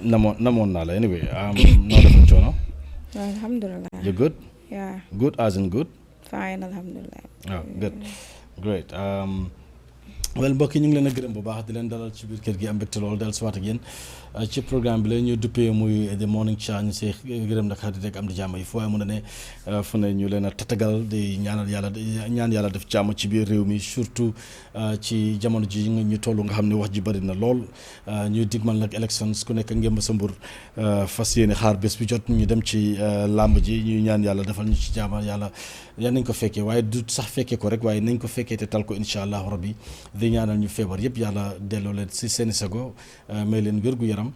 namoon naa la anyway noo defoon coono. Alhamdulillah. You good? Yeah, Good as in good. fine, alhamdulillah. Oh, good. Great. Well mbokk yi ñu ngi leen a gërëm bu baax di leen dalal ci biir kër gi am mbégte loolu del siwaat ak yéen ci programme bi la ñu duppee muy The Morning Show ñu see gërëm nag xarit rek am di jàmm yi fu waaye mun a ne fu ne ñu leen a tatagal di ñaan yàlla def jàmm ci biir réew mi surtout ci jamono ji ñu toll nga xam ne wax ji bëri na lool ñuy digmal nag elections ku nekk ngémb sa mbur fas yéene xaar bés bi jot ñu dem ci làmb ji ñuy ñaan yàlla defal ñu ci jàmm yàlla nañ ko fekkee waaye du sax fekkee ko rek waaye nañ ko fekkee te tal ko incha allahu rabbi di ñaanal ñu feebar yëpp yàlla delloo leen si seeni sago may leen wér gu yaram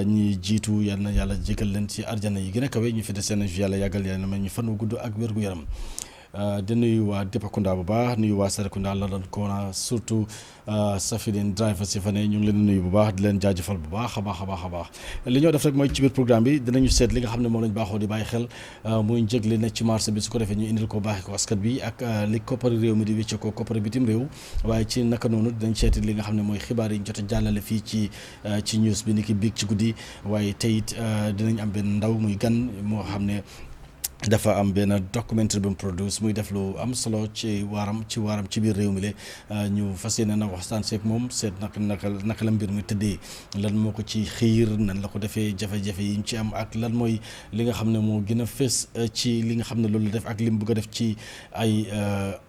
ñi jiitu yal na yàlla jégal leen ci arjana yi gën a kawe ñu fi de seen yàlla yàggal yàlla may ñu fan wu gudd ak wér gu yaram di nuyu waa Dipakunda bu baax nuyu waa Serekunda la doon koona surtout Safidine driver si fa ne ñu ngi leen nuyu bu baax di leen jaajëfal bu baax a baax li ñoo def rek mooy ci biir programme bi dinañu seet li nga xam ne moom lañ baaxoo di bàyyi xel muy njëg li ne ci marché bi su ko defee ñu indil ko baaxee ko askan bi ak li koppari réew mi di wécce ko koppari bitim réew waaye ci naka noonu dinañ seeti li nga xam ne mooy xibaar yi ñu jot a jàllale fii ci news bi ni ki biig ci guddi waaye tey it dinañ am benn ndaw muy gan moo xam ne dafa am benn documentaire bu mu produce muy def lu am solo ci waaram ci biir réew mi le ñu fas yéene nag waxtaan seeg moom seet naka la mbir mi tëddee lan moo ko ci xiir nan la ko defee jafe-jafe yi ñu ci am ak lan mooy li nga xam ne moo gën a fës ci li nga xam ne loolu la def ak li mu bëgg a def ci ay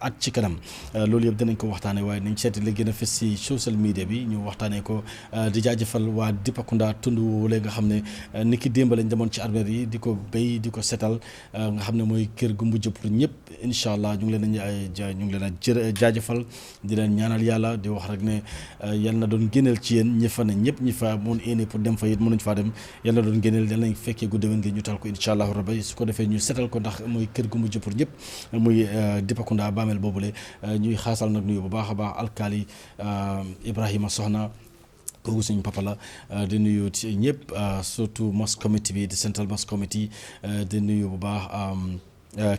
at ci kanam loolu yëpp dinañ ko waxtaanee waaye nañ seeti li gën a fës ci social media bi ñu waxtaanee ko di jaajëfal waa Dipakunda tund wala nga xam ne ni ki démb lañ demoon ci armeer yi di ko béy di ko setal nga xam ne mooy kër gu mujj pour ñëpp incha allah ñu ngi leen a jaajëfal di leen ñaanal yàlla di wax rek ne yal na doon génneel ci yéen ñi fa ne ñëpp ñi fa mun éene pour dem fa it mënuñ faa dem yal na doon génneel yal nañ fekkee gu déwén gi ñu tal ko incha allah rabbi su ko defee ñu setal ko ndax mooy kër gu mujj pour ñëpp muy Dipakunda Bamel boobule ñuy xaasal nag nuyu bu baax a baax alkaali Ibrahima Soxna kooku suñu papa la di nuyu ci ñëpp surtout mosque committee bi di central mosque committee di nuyu bu baax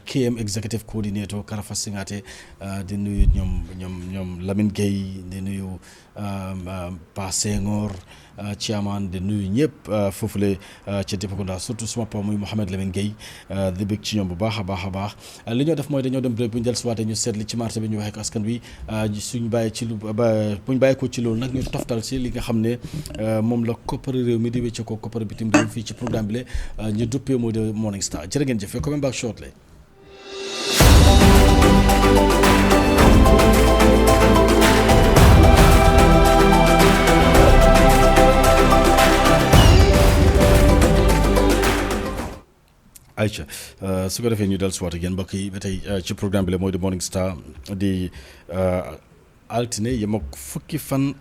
KM executive coordinator Karafa Singate di nuyu ñoom Lamine Gueye di nuyu Pa Senghor chairman di nuyu ñëpp foofule ci Dipakunda surtout suma papa muy Mouhamed Lamine Gueye di bëgg ci ñoom bu baax a baax li ñoo def mooy dañoo dem break bu ñu del suwaatee ñu seetli ci marché bi ñu waxee ko askan wi suñ bàyyi ci buñ bàyyi ko ci loolu nag ñu toftal si li nga xam ne moom la koppari réew mi di wécce ko koppari bitim réew fii ci programme bi la ñu duppee mooy de Morning Star jërë ngeen jëf coming back shortly. Aïcha su ko defee ñu del suwaat ak yéen mbokk yi ba tey ci programme bi la mooy The Morning Star di altine yem ak fukki fan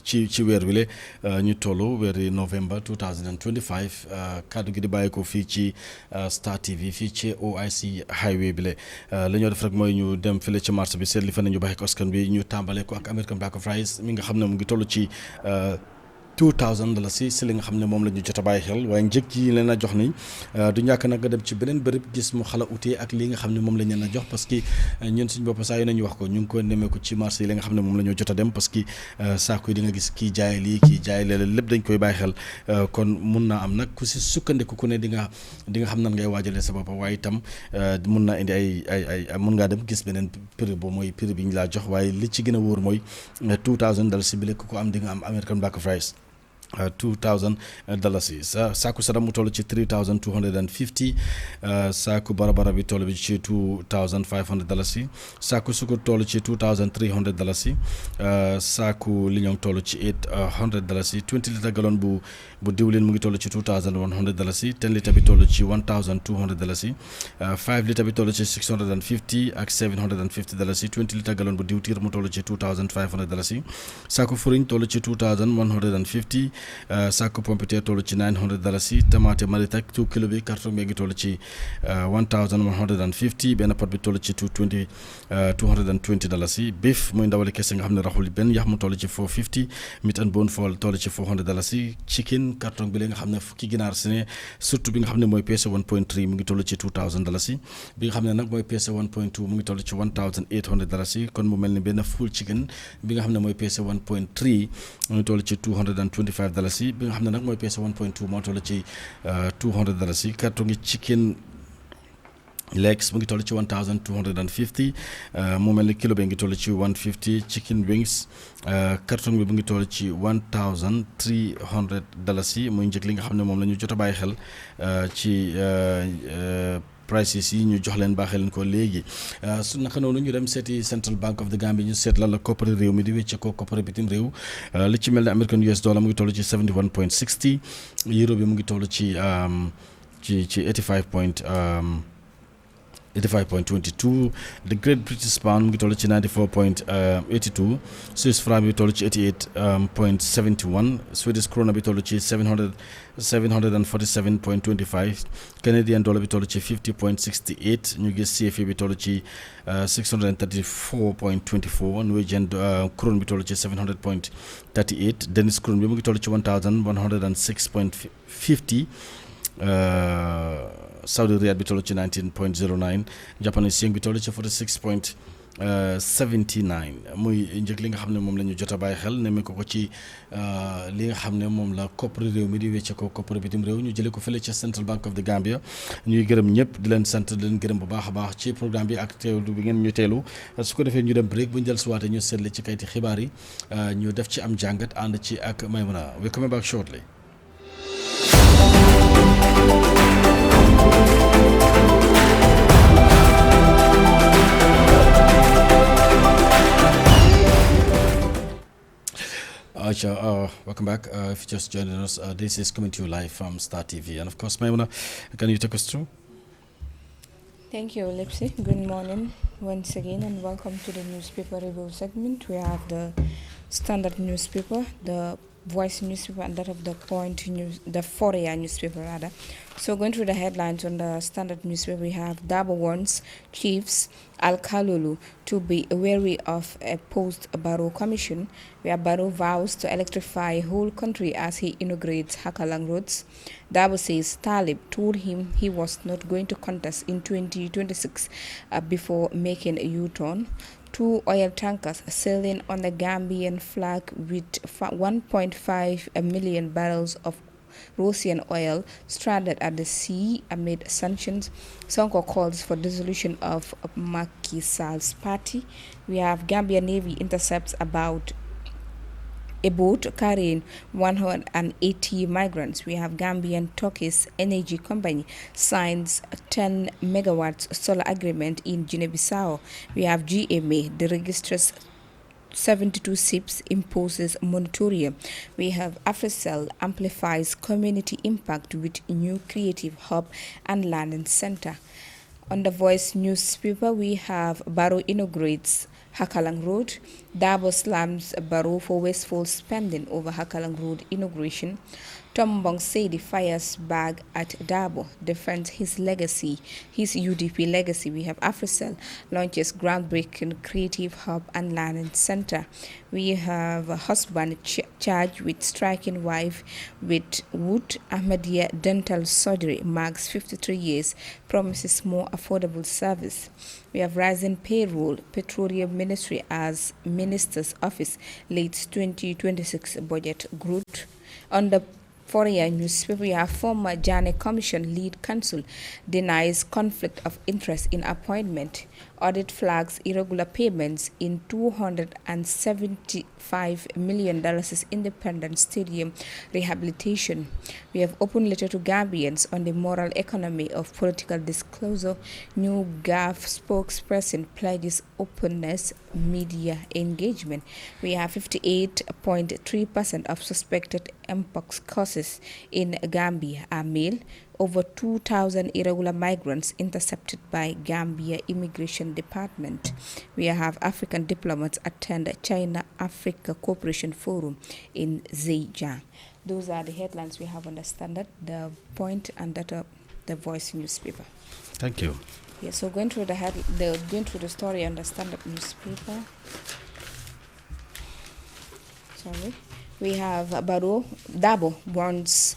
ci weer wi la ñu tollu weeri novembre 2025 kaddu gi di bàyyi ko fii ci Star TV fii ci OIC highway bi la ñoo def rek mooy ñu dem fële ci marché bi seet li fa ne ñu bàyyi ko askan bi ñu tàmbale ko ak American Black of Rice mi nga xam ne mu ngi toll ci $2,000 si li nga xam ne moom la ñu jot a bàyyi xel waaye njëg yi leen a jox ni du ñàkk nag nga dem ci beneen bërëb gis mu xala utee ak li nga xam ne moom la ñu leen a jox parce que ñun suñu bopp saa yu nañu wax ko ñu ngi ko nemmeeku ci marché yi li nga xam ne moom la ñu jot a dem parce que saako yi di nga gis kii jaay lii kii jaay léeg lépp dañ koy bàyyi xel kon mun naa am nag ku si sukkandiku ku ne di nga xam nan ngay waajalee sa bopp waaye itam mun naa indi ay mun ngaa dem gis beneen prix boobu mooy prix bi ñu laa jox waaye li ci gën a wóor mooy $2,000 si bile ku ko am di nga am American Black of Rice $2,000 saaku sadam mu toll ci $3,250 saaku barabara bi toll bi ci $2,500 saaku sukur toll ci $2,300 saaku liñoŋ toll ci $800 20 litre gallon bu diwlin mu ngi toll ci $2,100 10 litre bi toll ci $1,200 5 litre bi toll ci $650 ak $750 20 litre gallon bu diwtiir mu toll ci $2,500 saaku furiñ toll ci $2,150 saako pompiteer toll ci $900 tamaate maritak 2 kilo bi carton bi ngi toll ci $1,150 benn pot bi toll ci $220 beef muy ndawali kese nga xam ne raxul benn yax mu toll ci $450 meat and bone fall toll ci $400 chicken carton bi la nga xam ne fukki ginaar si ne surtout bi nga xam ne mooy peese 1.3 mu ngi toll ci $2,000 bi nga xam ne nag mooy peese 1.2 mu ngi toll ci $1,800 kon mu mel ni benn full chicken bi nga xam ne mooy peese 1.3 mu ngi toll ci $225 bi nga xam ne nag mooy peese 1.2 moo toll ci $200 carton gi chicken legs mu ngi toll ci $1,250 mu mel ni kilo bi ngi toll ci $150 chicken wings carton bi mu ngi toll ci $1,300 muy njëg li nga xam ne moom la ñu jot a bàyyi xel ci prices yi ñu jox leen baaxee leen ko léegi su naka noonu ñu dem seeti Central Bank of the Gambia ñu seet lan la koppari réew mi di wécce ko koppari bitim réew li ci mel ne American US dollar mu ngi toll ci 71.60 euro bi mu ngi toll ci 85.22 the Great British Pound mu ngi toll ci 94.82 Swiss franc bi toll ci 88.71 Swedish krona bi toll ci 747.25 Canadian dollar bi toll ci 50.68 ñu gis CFA bi toll ci 634.24 Norwegian krone bi toll ci 700.38 Danish krone bi mu ngi toll ci 1106.50 Saudi Riyal bi toll ci 19.09 Japanese yen bi toll ci 46.79 muy njëg li nga xam ne moom la ñu jot a bàyyi xel ne ko ci li nga xam ne moom la koppari réew mi di wecce ko koppari bitim réew ñu jëlee ko fële ca Central Bank of the Gambia ñuy gërëm ñëpp di leen sant di leen gërëm bu baax a baax ci programme bi ak teewlu bi ngeen ñu teelu su ko defee ñu dem break bu ñu jël suwaate ñu seetle ci kayti xibaar yi ñu def ci am jàngat ànd ci ak Maymuna we come back shortly. Welcome back. If you just joined us, this is coming to you live from Star TV. And of course, Maimuna, can you take us through? Thank you, Lipsy. Good morning once again, and welcome to the newspaper review segment. We have the Standard newspaper, the Voice newspaper, and that of the Point news, the Fourier newspaper rather. So going through the headlines on the Standard newspaper, we have Dabo warns chiefs Al Kalulu to be wary of a post-Barrow commission, where Barrow vows to electrify whole country as he inaugurates Hakalang roads. Dabo says Talib told him he was not going to contest in 2026 before making a U-turn. 2 oil tankers sailing on the Gambian flag with 1.5 million barrels of Russian oil stranded at the sea amid sanctions. Sonko calls for dissolution of Macky Sall's party. We have Gambia Navy intercepts about a boat carrying 180 migrants. We have Gambian Turkish Energy Company signs a 10 megawatts solar agreement in Guinea-Bissau. We have GMA, the registers 72 SIPs imposes moratorium. We have AfriCell amplifies community impact with new creative hub and learning center. On the Voice newspaper, we have Barrow inaugurates Hakalang Road. Dabo slams Barrow for wasteful spending over Hakalang Road inauguration. Tom Mbong Sedi fires back at Dabo, defends his legacy, his UDP legacy. We have AfriCell launches groundbreaking creative hub and learning center. We have a husband charged with striking wife with wood. Ahmadiyya dental surgery marks 53 years, promises more affordable service. We have rising payroll, Petroleum Ministry as Minister's Office leads 2026 budget growth. On the Fourier newspaper, we have former Janneh Commission lead counsel denies conflict of interest in appointment. Audit flags irregular payments in $275 million Independence Stadium rehabilitation. We have open letter to Gambians on the moral economy of political disclosure. New GAF spokesperson pledges openness media engagement. We have 58.3% of suspected Mpox cases in Gambia are male. Over 2,000 irregular migrants intercepted by Gambia Immigration Department. We have African diplomats attend China-Africa Cooperation Forum in Zhejiang. Those are the headlines we have on the Standard, the Point, and the Voice newspaper. Thank you. Yeah, so going through the story on the Standard newspaper. Sorry, we have Dabo warns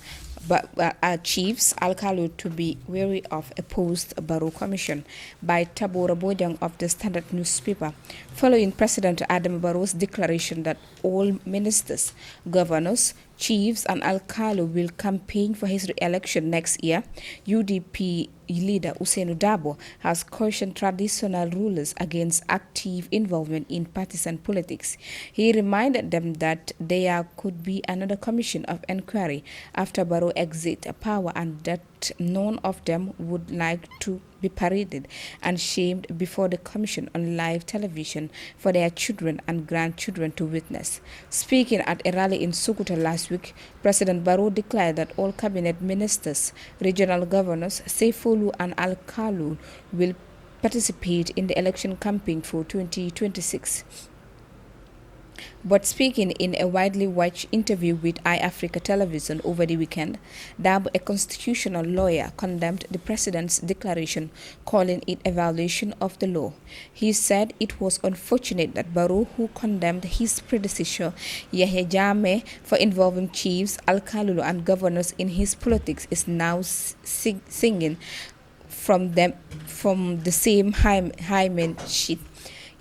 chiefs Alkalu to be wary of a post-Barrow commission by Tabora Bojang of the Standard newspaper, following President Adam Barrow's declaration that all ministers, governors, chiefs and Alkalu will campaign for his re-election next year. UDP leader Usainu Dabo has cautioned traditional rulers against active involvement in partisan politics. He reminded them that there could be another commission of inquiry after Barrow exit power and that none of them would like to be paraded and shamed before the commission on live television for their children and grandchildren to witness. Speaking at a rally in Sokoto last week, President Barrow declared that all cabinet ministers, regional governors, Seifulu and Alkalu will participate in the election campaign for 2026. But speaking in a widely watched interview with iAfrica Television over the weekend, Dabo, a constitutional lawyer, condemned the president's declaration, calling it a violation of the law. He said it was unfortunate that Barrow, who condemned his predecessor, Yahya Jammeh, for involving chiefs, Alkalu and governors in his politics, is now singing from the same hymen sheet.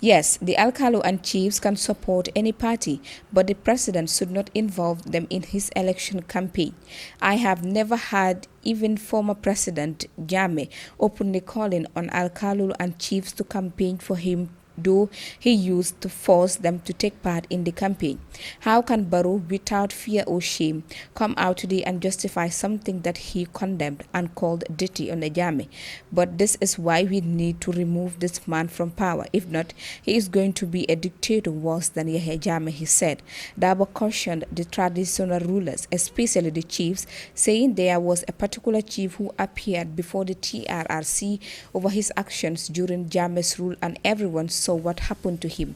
Yes, the Alkalu and chiefs can support any party, but the president should not involve them in his election campaign. I have never had even former President Jammeh openly calling on Alkalu and chiefs to campaign for him, though he used to force them to take part in the campaign. How can Barrow, without fear or shame, come out today and justify something that he condemned and called dirty on the Jammeh? But this is why we need to remove this man from power. If not, he is going to be a dictator worse than Yahya Jammeh, he said. Dabo cautioned the traditional rulers, especially the chiefs, saying there was a particular chief who appeared before the TRRC over his actions during Jammeh's rule, and everyone saw what happened to him.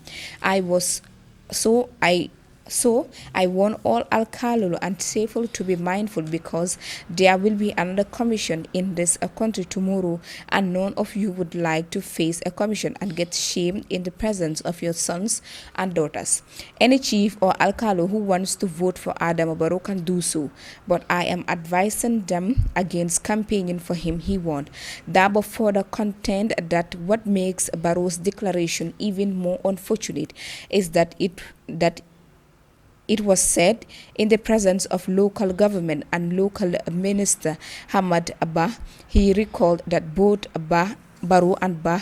I want all Alkalu and Seiful to be mindful, because there will be another commission in this country tomorrow, and none of you would like to face a commission and get shamed in the presence of your sons and daughters. Any chief or Alkalu who wants to vote for Adam Barrow can do so, but I am advising them against campaigning for him, he warned. Dabo further contended that what makes Barrow's declaration even more unfortunate is that it was said in the presence of local government and local minister Hamad Abba. He recalled that both Barrow and Bah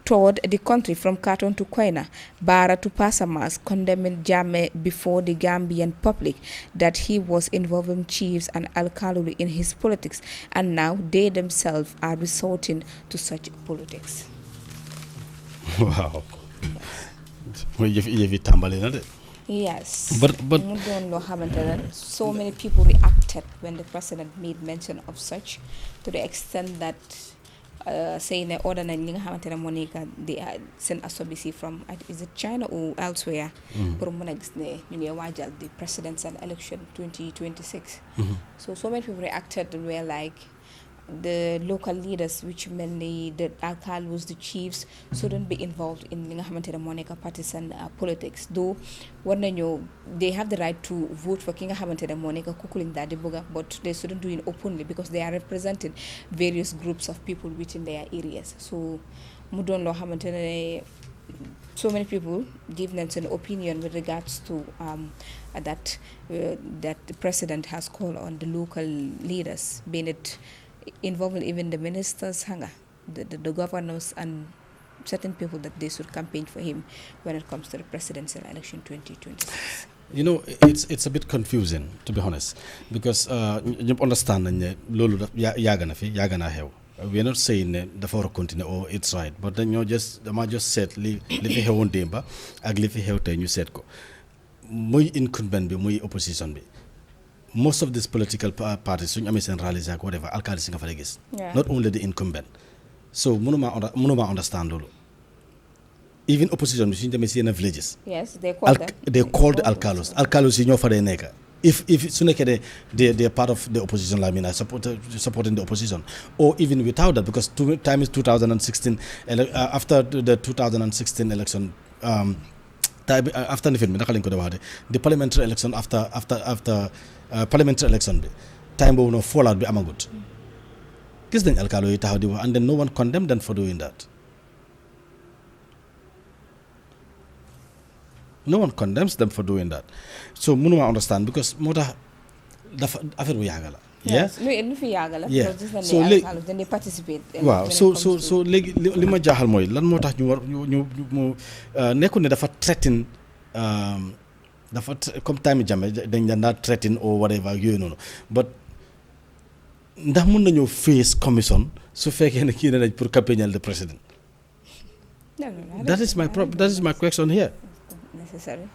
toured the country from Karton to Koina, Bara to Pasamas, condemning Jammeh before the Gambian public that he was involving chiefs and Alkalu in his politics, and now they themselves are resorting to such politics. Wow. Yes, but so many people reacted when the president made mention of such, to the extent that saying that order na Monica they sent a sobisi from is it China or elsewhere for the presidential election 2026. So many people reacted and were like, the local leaders, which mainly the Alkalus, the chiefs, shouldn't be involved in the Monica partisan politics. Though they have the right to vote for King Hamilton and Monica Kukuling Dadiboga, but they shouldn't do it openly because they are representing various groups of people within their areas. So Mudon Law Hamilton, so many people give them an opinion with regards to that the president has called on the local leaders, being it involving even the ministers, the governors and certain people, that they should campaign for him when it comes to the presidential election 2026. You know, it's a bit confusing, to be honest, because you understand that we are not saying that the four continue or it's right, but then you just said live here on Demba, and live here and you said ko. Muy incumbent be, muy opposition be. Most of these political parties, rallies, whatever, not only the incumbent. So, munuma understand all. Even opposition, in villages. Yes, they called them. They called Alkalos. Alkalos in your father nega. if su nekkee they are part of the opposition, I mean, I supporting the opposition, or even without that, because time is 2016 after the 2016 election. Time after the film, the parliamentary election after parliamentary election, time boobu no fallout bi amagut. Gis nañ alkaalo yi taxaw di wax, and then no one condemned them for doing that. No one condemns them for doing that. So mënuma understand, because moo tax dafa affaire bu yàgg la. Yes, lu fi yàgg la. Yeah. So léegi dañ participate. Waaw so léegi li ma jaaxal mooy lan moo tax ñu war ñu nekkul ne dafa threaten dafa comme time Jammeh dañ daa threaten or whatever yooyu noonu, but ndax mun nañoo face commission su fekkee ne kii ne nañ pour campagnal the president. No, That is my question here. Necessary.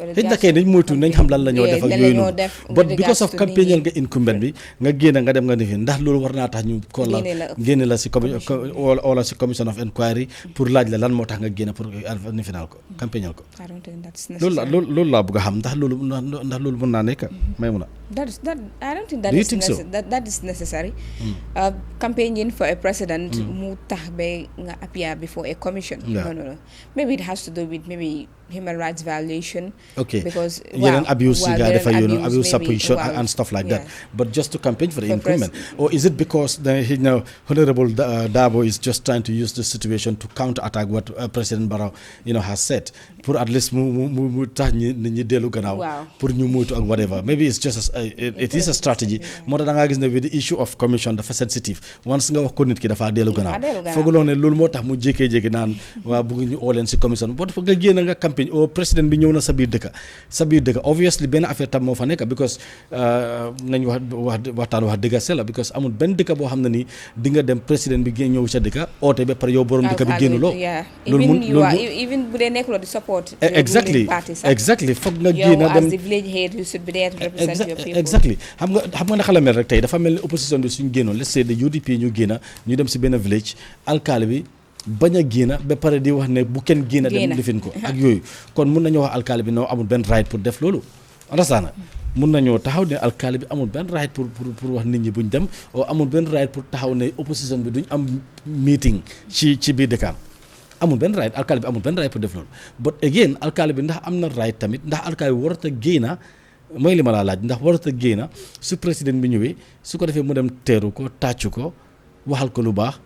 xëy na kay dañ moytu nañ xam lan la ñoo def ak yooyu noonu, but because of campagnal nga incumbent bi nga génn nga dem nga defi ndax loolu war naa tax ñu ko la génne la si wala si commission of inquiry pour laaj la lan moo tax nga génn pour ni final ko campagnal ko. loolu laa bëgg a xam ndax loolu mën naa nekk may mun a. I don't think that is necessary. Campaigning for a president mu tax ba nga appear before a commission. No. Maybe it has to do with maybe human rights violation. Okay. Because yeneen abuse yi nga defa abuse supposition and stuff like that. But just to campaign for the increment, or is it because Honorable Dabo is just trying to use the situation to counterattack what President Barrow has said, pour at least mu tax ñi dellu gannaaw pour ñu moytu ak whatever. Maybe it's just it is a strategy. Moo tax da ngaa gis ne with the issue of commission dafa sensitive, once nga wax ko nit ki dafa dellu gannaaw. Fooguloo ne loolu moo tax mu jékkee-jékki naan waa bëgg ñu oo leen si commission boo dafa nga génn nga campagne o président bi ñëw na sa biir dëkk obviously benn affaire tam moo fa nekk, because nañ waxtaan wax dëgg sela, because amul benn dëkk boo xam ne nii di nga dem président bi ñëw sa dëkk oote ba pare yow borom dëkk bi génnuloo. Even bu dee nekkuloo di support exactly foog nga génn dem as the village head you should be there to represent your people. exactly xam nga naka la mel rek tey dafa mel ni opposition bi suñ génnoon let's say the UDP ñu génn ñu dem si benn village alkaali bi bañ a génn ba pare di wax ne bu kenn génn dem lifin ko ak yooyu, kon mun nañoo wax alkaali bi noo amul benn right pour def loolu. understand mun nañoo taxaw ne alkaali bi amul benn right pour wax nit ñi buñ dem, oo amul benn right pour taxaw ne opposition bi duñ am meeting ci biir dëkkaan. amul benn right, alkaali bi amul benn right pour def loolu. but again alkaali bi ndax am na right tamit, ndax alkaali bi warut a génn, mooy li ma laa laaj, ndax warut a génn su président bi ñëwee su ko defee mu dem teeru ko tàccu ko waxal ko lu baax.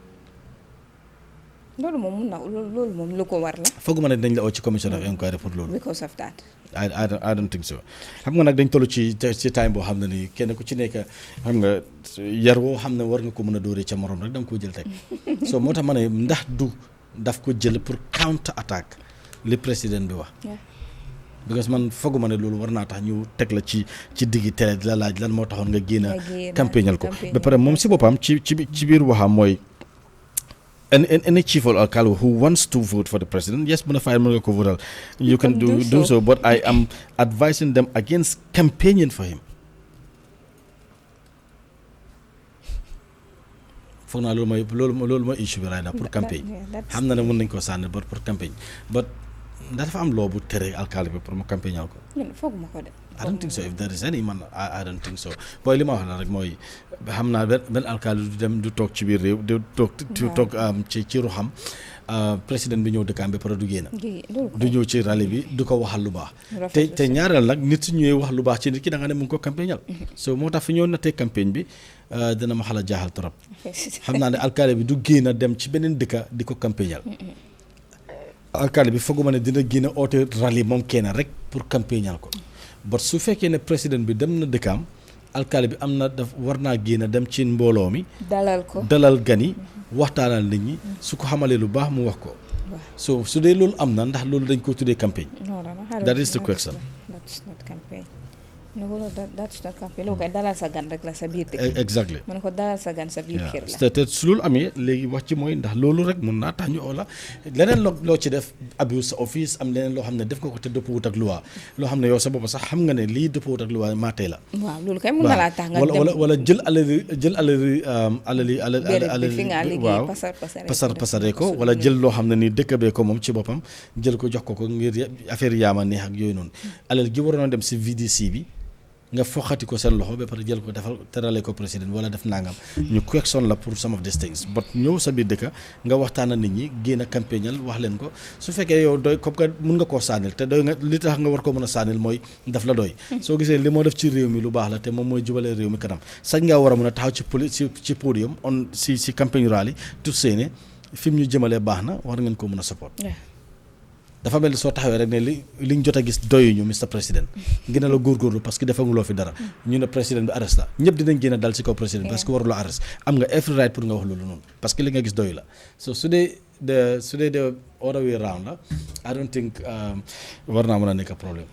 loolu moom lu ko war la. foog ma ne dañ la oo ci commission of inquiry pour loolu. because of that. I don't think so. xam nga nag dañ toll ci time boo xam ne nii kenn ku ci nekk xam nga yar woo xam ne war nga ko mën a dóoree ca morom rek da nga koo jël teg. so moo tax ma ne ndax du daf ko jël pour counter attaque li président bi wax. because man fooguma ne loolu war naa tax ñu teg la ci diggi télé di la laaj lan moo taxoon nga génn campagnal ko ba pare moom si boppam ci biir waxam mooy any chief or alcalde who wants to vote for the president, yes, you can do so, but I am advising them against campaigning for him. foog naa loolu mooy issue bi right now pour campagne. xam na ne mën nañ koo sànni but pour campagne, but dafa am loo bu tere alcalde bi pour mu campagnal ko. foog ma ko de. I don't think so. If there is any man, I don't think so. Boy li ma wax la rek mooy xam naa benn alcalde du toog ci biir réew du toog ci ruxam président bi ñëw dëkkaam ba pare du génn. du ñëw ci rallye bi du ko waxal lu baax. te ñaareel nag nit su ñëwee wax lu baax ci nit ki da nga ne mu ngi ko campagnal. so moo tax fi ñëw nattee campagne bi dina ma xala jaaxal trop. xam naa ne alcalde bi du génn dem ci beneen dëkka di ko campagnal. alcalde bi fooguma ne dina génn oote rallye moom kenn rek pour campagnal ko. but su fekkee ne président bi dem na dëkkaam alkaali bi am na war naa génn dem ci mbooloo mi dalal gan yi waxtaanal nit ñi su ko xamalee lu baax mu wax ko. so su dee loolu am na ndax loolu dañ ko tuddee campagne. that is the question. That's not campaign. No, that's not campaign. Look, dalal sa gan rek la sa biir dëkk. Exactly. man ko dalal sa gan sa biir kër la. te su loolu amee léegi wax ci mooy ndax loolu rek mun naa tax ñu oo la leneen loo ci def abuse sa office am leneen loo xam ne def nga ko te dëppwut ak loi loo xam ne yow sa bopp sax xam nga ne lii dëppwut ak loi maa tey la. waaw loolu kay mun na laa tax nga dem wala jël alali waaw pasare ko wala jël loo xam ne nii dëkk bee ko moom ci boppam jël ko jox ko ngir affaire yaama neex ak yooyu noonu alal gi waroon a dem si VDC bi nga foxati ko seen loxo ba pare jël ko defal terale ko président wala def nangam ñu question la pour some of these things but ñëw sa biir dëkk nga waxtaan ak nit ñi génn a campagnal wax leen ko su fekkee yow doy comme que mun nga koo sànnil te doy nga li tax nga war koo mën a sànnil mooy daf la doy soo gisee li moo def ci réew mi lu baax la te moom mooy jubale réew mi kanam sañ ngaa war a mën a taxaw ci podium on si campagne rally tout seene fi mu ñu jëmalee baax na war ngeen ko mën a support dafa mel ni soo taxawee rek ne liñ jot a gis doyuñu Mr Président gën a la góorgóorlu parce que defaguloo fi dara ñu ne président bi arrest la ñëpp dinañ génn dal ci kaw président parce que waruloo arrest am nga every right pour nga wax loolu noonu parce que li nga gis doyu la so su dee the other way round la I don't think war naa mën a nekk problème.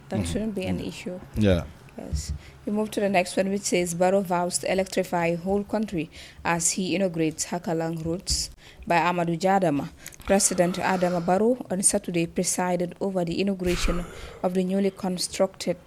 That shouldn't be an issue. Yeah. Yes. We move to the next one, which says Barrow vows to electrify whole country as he inaugurates Hakalang routes by Amadou Jadama. President Adama Barrow on Saturday presided over the inauguration of the newly constructed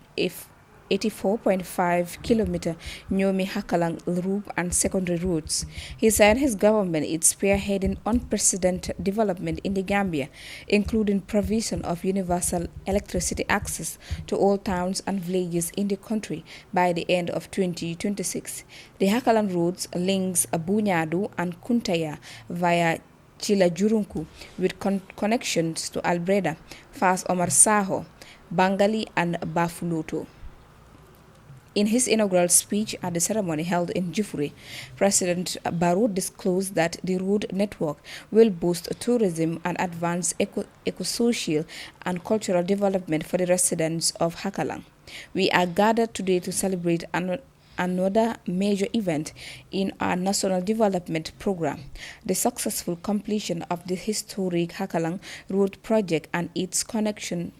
84.5-kilometer Nyomi Hakalang Loop and secondary routes. He said his government is spearheading unprecedented development in the Gambia, including provision of universal electricity access to all towns and villages in the country by the end of 2026. The Hakalang routes links Bunyadu and Kuntaya via Chilajurunku with connections to Albreda, Fas Omar Saho, Bangali and Bafuluto. In his inaugural speech at the ceremony held in Jifuri, President Barrow disclosed that the road network will boost tourism and advance eco-social and cultural development for the residents of Hakalang. We are gathered today to celebrate another major event in our national development program, the successful completion of the historic Hakalang Road project and its connecting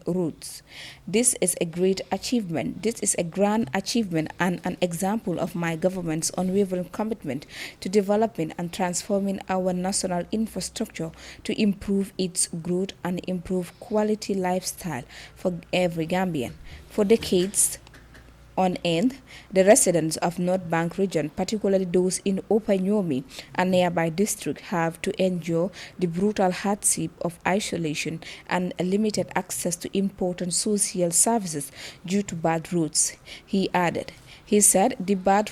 routes. This is a great achievement. This is a grand achievement and an example of my government's unwavering commitment to developing and transforming our national infrastructure to improve its growth and improve quality lifestyle for every Gambian. For decades on end, the residents of North Bank region, particularly those in Upper Nyomi and nearby district, have to endure the brutal hardship of isolation and limited access to important social services due to bad roads. He added. He said the bad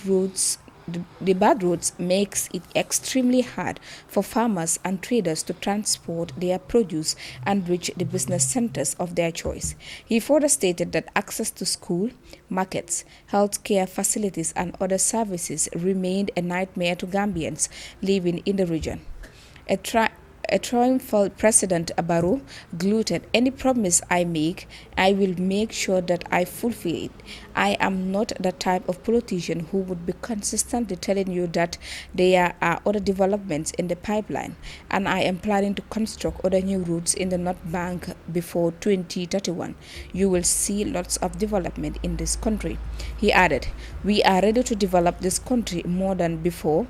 roads makes it extremely hard for farmers and traders to transport their produce and reach the business centers of their choice. He further stated that access to school, markets, healthcare facilities and other services remained a nightmare to Gambians living in the region. A triumphal President Barrow glutted, any promise I make, I will make sure that I fulfill it. I am not the type of politician who would be consistently telling you that there are other developments in the pipeline, and I am planning to construct other new routes in the North Bank before 2031. You will see lots of development in this country. He added, we are ready to develop this country more than before.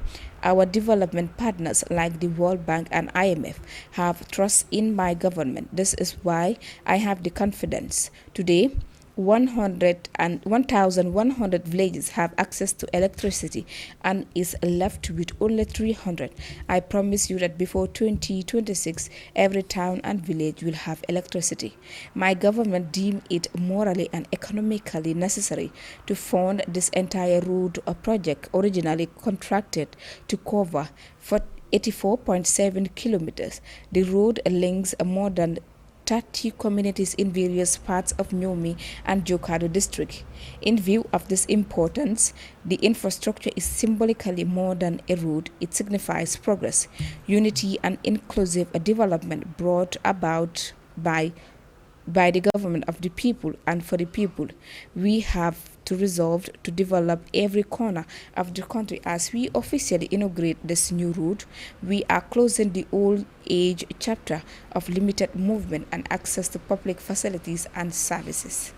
Our development partners like the World Bank and IMF have trust in my government. This is why I have the confidence. Today, 1,100 villages have access to electricity and is left with only 300. I promise you that before 2026, every town and village will have electricity. My government deemed it morally and economically necessary to fund this entire road project originally contracted to cover for 84.7 kilometers. The road links more than 30 communities in various parts of Nyomi and Jokado district. In view of this importance, the infrastructure is symbolically more than a road. It signifies progress, unity and inclusive development brought about by the government of the people and for the people. We have to resolve to develop every corner of the country. As we officially inaugurate this new route, we are closing the old age chapter of limited movement and access to public facilities and services.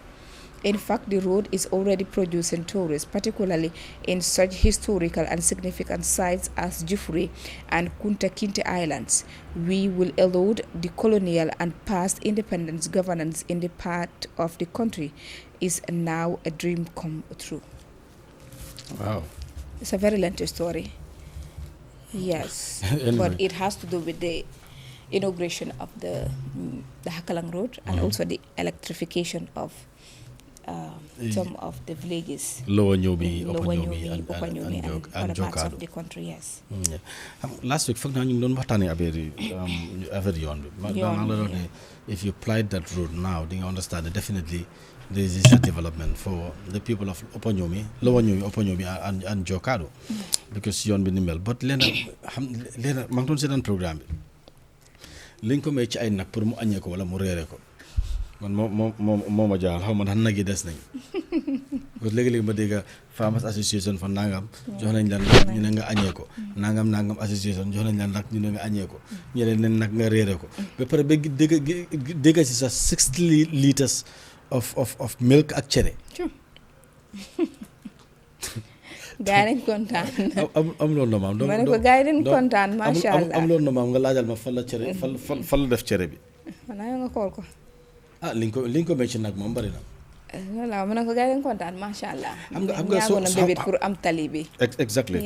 In fact, the road is already producing tourists, particularly in such historical and significant sites as Jifuri and Kunta Kinte Islands. We will elude the colonial and past independence governance in the part of the country is now a dream come true. Wow. It's a very lengthy story. Yes, Anyway. but it has to do with the inauguration of the Hakalang Road and also the electrification of some of the villages. Lower Nyobi, Upper Lower Nyobi, Nyobi, Upper Nyobi, and and other parts of Jokado. the country, yes. Last week, foog naa ñu ngi doon waxtaanee affaire yoon bi. maa la doon ne if you applied that road now, di nga understand that definitely there is a development for the people of Upper Nyobi, Lower Nyobi, Upper Nyobi, and Jokado, because yoon bi ni mel. But leena maa ngi doon seetaan programme bi. liñ ko may ci ay nag pour mu añee ko wala mu réere ko man moo ma jaaxal xaw ma ndax nag yi des nañ parce que léegi-léegi ma dégg farmers association fa nangam jox nañ la nag ñu ne nga añee ko nangam association jox nañ la nag ñu ne nga añee ko ñeneen ne nag nga réere ko ba pare ba dégg si sax 60 litres of milk ak cere gaa yi dañ kontaan. amuloon na maam. ma ne ko gaa yi dañ kontaan macha allah amuloon na maam nga laajal ma fan la cere fan la def cere bi. xanaa nga xool ko. li nga ko mën ci nag moom bari na. voilà ma ne ko gaa yi dañ kontaan macha allah. xam nga soo bébét pour am tali bi. exactly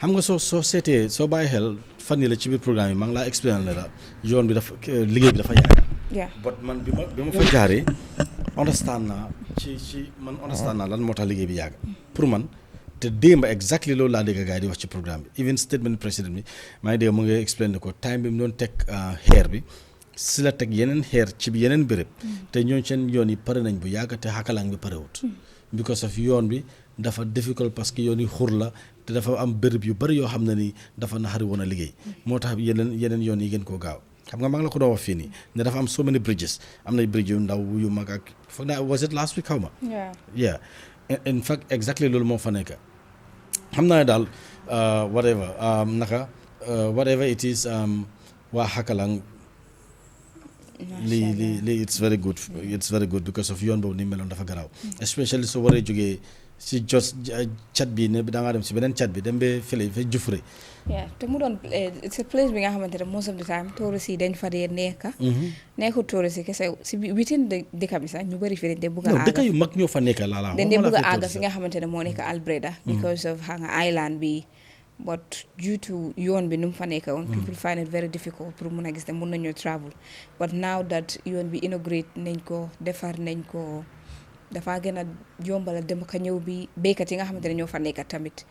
xam nga soo seetee soo bàyyi xel fan yi la ci biir programme yi maa ngi laa expliqué ne la yoon bi dafa liggéey bi dafa yàgg. but man bi ma fa jaaree understand naa lan moo tax liggéey bi yàgg pour man. te démba exactly loolu laa dégg gars yi di wax ci programme bi even statement président bi maa ngi dégg mu ngi explain ne ko time bi mu doon teg xeer bi si la teg yeneen xeer ci bi yeneen béréb te ñooñu seen yoon yi pare nañ bu yàgg te xakalang bi parewut because of yoon bi dafa difficult parce que yoon yi xur la te dafa am béréb yu bari yoo xam ne ni dafa naxari woon a liggéey moo tax yeneen yoon yi gën koo gaaw xam nga maa ngi la ko doon wax fii nii ne dafa am so many bridges am nay bridge yu ndaw yu mag ak foog naa was it last week xaw ma yeah in fact exactly loolu moo fa nekk xam naa ne daal whatever it is waa Hakalang lii it's very good because of yoon boobu ni meloon dafa garaaw especially soo waree jógee si cat bi ne da ngaa dem si beneen cat bi dem ba fële fa Jufure te mu doon it's a place bi nga xamante ne most of the time tourist yi dañ fa dee nekku tourist yi kese si within dëkk bi sax ñu bëri fi dañ dee bëgg a àgga dëkk yu mag ñoo fa nekk laa dañ dee bëgg a àgga fi nga xamante ne moo nekk Albreda because of nga island bi but due to yoon bi nu mu fa nekk woon people find it very difficult pour mun a gis ne mun nañoo travel but now that yoon bi inaugurate nañ ko defar nañ ko dafa gën a yombala dem ka ñëw bi béykat yi nga xamante ne ñoo fa nekk tamit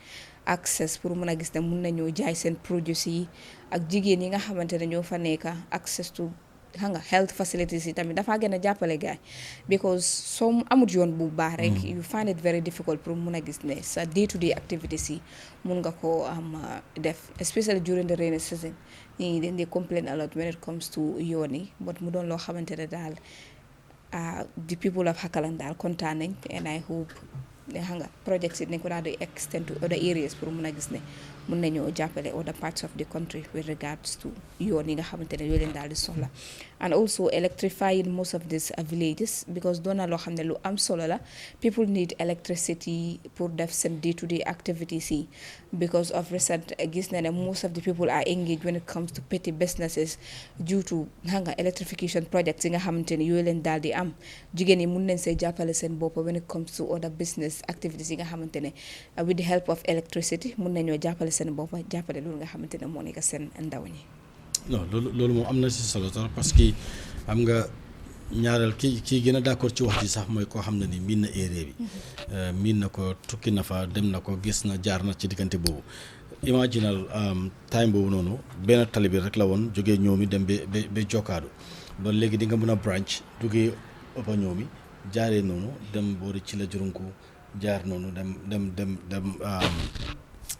access pour mun a gis ne mun nañoo jaay seen produce yi ak jigéen yi nga xamante ne ñoo fa nekk access to xam nga health facilities yi tamit dafa gën a jàppale gaay because soo amut yoon bu baax rek you find it very difficult pour mun a gis ne sa day to day activities yi mun nga ko am def especially during the rainy season ñi dañ dee complain a lot when it comes to yoon yi but mu doon loo xamante ne daal the people of Hakalang daal kontaan nañ and I hope xam nga projects yi nañ ko daal di extend to other areas pour mun a gis ne mun nañoo jàppale other parts of the country with regards to yoon yi nga xamante ne yooyu leen daal di soxla and also electrifying most of these villages because doon na loo xam ne lu am solo la people need electricity pour def seen day to day activities yi because of recent gis na ne most of the people are engaged when it comes to petty businesses due to xam nga electrification projects yi nga xamante ne yooyu leen daal di am jigéen yi mun nañ see jàppale seen bopp when it comes to other business activities yi nga xamante ne with the help of electricity mun nañoo jàppale seen bopp jàppale loolu nga xamante ne moo nekk seen ndaw ñi. non loolu moom am na si solo trop parce que xam nga ñaareel kii gën a d'accord ci wax ji sax mooy koo xam ne ni miin na area bi miin na ko tukki na fa dem na ko gis na jaar na ci diggante boobu imaginal time boobu noonu benn tali bi rek la woon jógee ñoomi dem ba Jokkaadu ba léegi di nga mën a branch jógee Upper Nyomi jaaree noonu dem boori ci la jurunku jaar noonu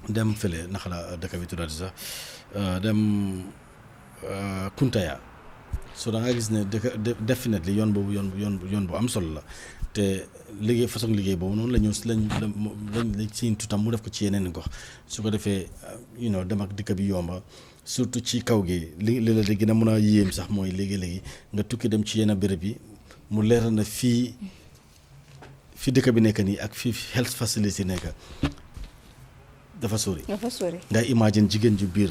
dem fële naxa la dëkk bi tuddaati sax dem Kuntaya so da nga gis ne definitely yoon boobu yoon bu am solo la te liggéey façon liggéey boobu noonu lañ siin tutam mu def ko ci yeneen gox su ko defee dem ak dëkk bi yomba surtout ci kaw gi li la di gën a mën a yéem sax mooy léegi nga tukki dem ci yenn béréb yi mu leeral na fii dëkk bi nekk nii ak fii health facility nekk dafa sori ngay imagine jigéen ju biir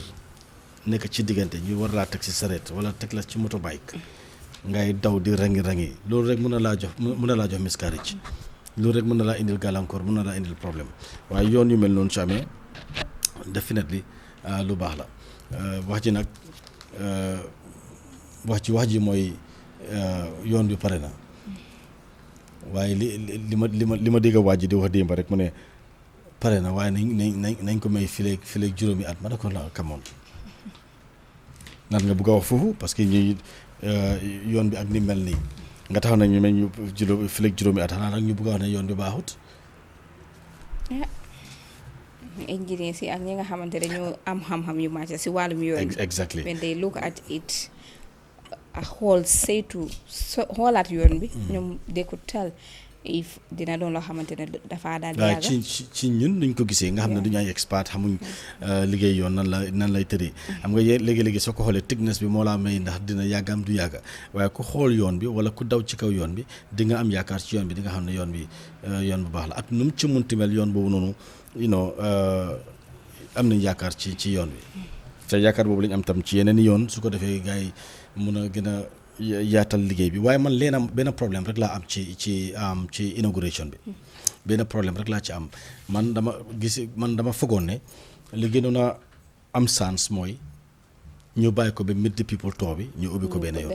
nekk ci diggante ñu war laa teg ci sareet wala teg la ci motorbike ngay daw di rangi loolu rek mën na laa jox miscarriage loolu rek mën na laa indil gàllankoor mën na laa indil problème waaye yoon yu mel noonu su amee definitely lu baax la wax ji nag wax ji mooy yoon bi pare na waaye li ma dégg waa ji di wax démb rek mu ne pare na waaye nañ ko may fileeg juróomi at ma ne ko la kamoon nan nga bëgg a wax foofu parce que ñuy yoon bi ak ni mel nii nga taxaw nañu may ñu fileeg juróomi at xanaa nag ñu bëgg a wax ne yoon bi baaxut. engineers yi ak ñi nga xamante ne ñoo am xam-xam yu màcc si wàllum yoon bi. exactly when they look at it xool saytu xoolaat yoon bi. ñoom they could tell if dina doon loo xamante ne dafa daal waaw ci ñun duñ ko gisee nga xam ne duñu ay expert xamuñ liggéey yoon nan lay tëddee. xam nga léegi-léegi soo ko xoolee thickness bi moo laa may ndax dina yàgg am du yàgga waaye ku xool yoon bi wala ku daw ci kaw yoon bi di nga am yaakaar ci yoon bi di nga xam ne yoon bi yoon bu baax la ak nu mu ci munti mel yoon boobu noonu am nañ yaakaar ci yoon bi te yaakaar boobu lañ am tam ci yeneen yoon su ko defee gars yi mun a gën a yaatal liggéey bi waaye man benn problème rek laa am ci inauguration bi benn problème rek laa ci am man dama fogoon ne li gënoon a am sens mooy ñu bàyyi ko ba meet the people tour bi ñu ubbi ko benn yoon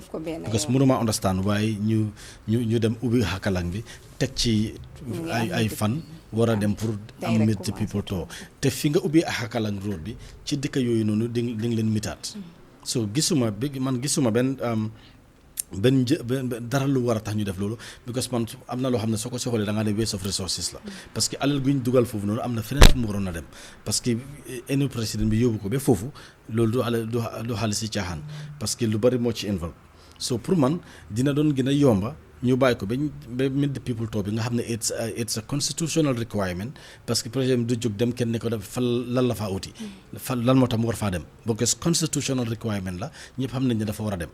parce que mënuma understand waaye ñu dem ubbi Hakalang bi teg ci ay fan war a dem pour am meet the people tour te fi nga ubbi Hakalang road bi ci dëkk yooyu noonu di nga leen mitaat so gisuma benn dara lu war a tax ñu def loolu because man am na loo xam ne soo ko xoolee da ngaa ne waste of resources la parce que alal guñ dugal foofu noonu am na feneen fu mu waroon a dem parce que enu président bi yóbbu ko ba foofu loolu du xaalis si caaxaan parce que lu bari moo ci involve so pour man dina doon gën a yomba ñu bàyyi ko ba meet the people tour bi nga xam ne it's a constitutional requirement parce que projet bi du jóg dem kenn ne ko def fan lan la faa uti fan lan moo tax mu war faa dem because constitutional requirement la ñëpp xam nañ ne dafa war a dem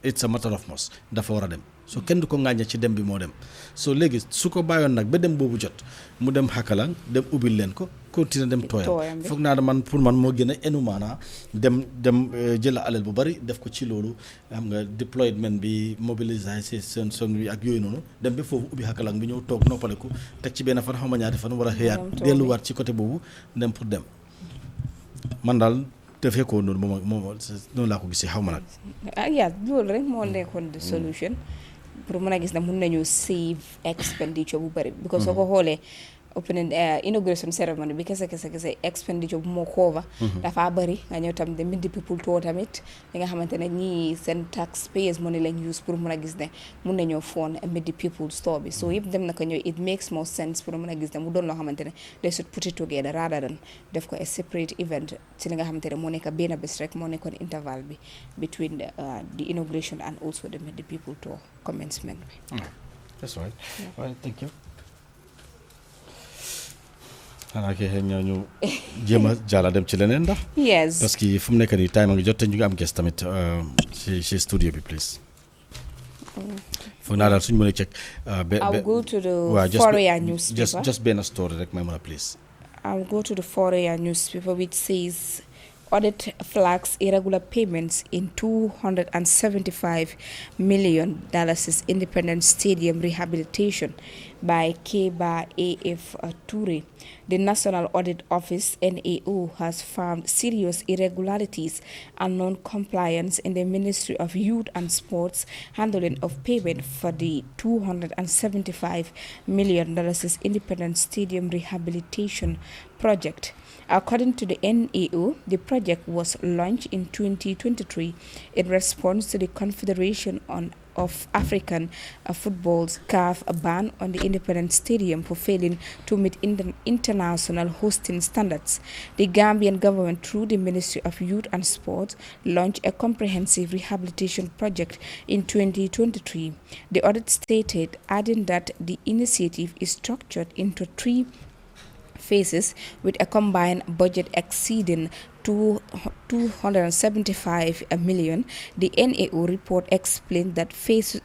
it's a matter of must dafa war a dem so kenn du ko ŋàññe ci dem bi moo dem so léegi su ko bàyyoon nag ba dem boobu jot mu dem Hakalang dem ubbil leen ko continuer dem tooyam foog naa man pour man moo gën a enu maanaa dem jëla alal bu bari def ko ci loolu xam nga deployment bi mobilisation bi ak yooyu noonu dem ba foofu ubbi Hakalang bi ñëw toog noppaleku teg ci benn fan xaw ma ñaari fan war a xëyaat delluwaat ci côté boobu dem pour dem man daal defee ko noonu moom noonu laa ko gisee xaw ma nag. yaa loolu rek moo nekkoon the solution pour mën a gis ne mun nañu save expenditure bu bëri. because soo ko xoolee opening inauguration ceremony bi kese expenditure bu moo cover dafa bëri nga ñëw tam de meet the people tour tamit li nga xamante ne ñii seen taxpayers money lañ use pour mën a gis ne mun nañoo fond meet the people store bi so yëpp dem na ko ñëw it makes more sense pour mën a gis ne mu doon loo xamante ne they should put it together rather than def ko a separate event ci li nga xamante ne moo nekk benn bés rek moo nekkoon interval bi between the inauguration and also the meet the people tour commencement bi. That's right. Well, thank you. xanaa kay xëy na ñu jéem a jàlla dem ci leneen ndax. yes parce que fu mu nekk nii time a ngi jot te ñu ngi am guest tamit ci studio bi please. foog naa daal suñu mënee check. I'll go to the Foroyaa newspaper. just benn story rek may mën a please. I'll go to the Foroyaa newspaper which says audit flags irregular payments in $275 million independent stadium rehabilitation by Keba AF Toure. The National Audit Office, NAO, has found serious irregularities and non-compliance in the Ministry of Youth and Sports handling of payment for the $275 million independent stadium rehabilitation project. According to the NAO, the project was launched in 2023 in response to the Confederation of African Football's CAF ban on the independent stadium for failing to meet international hosting standards. The Gambian government, through the Ministry of Youth and Sport, launched a comprehensive rehabilitation project in 2023. The audit stated, adding that the initiative is structured into 3 phases with a combined budget exceeding $275 million. The NAO report explained that phase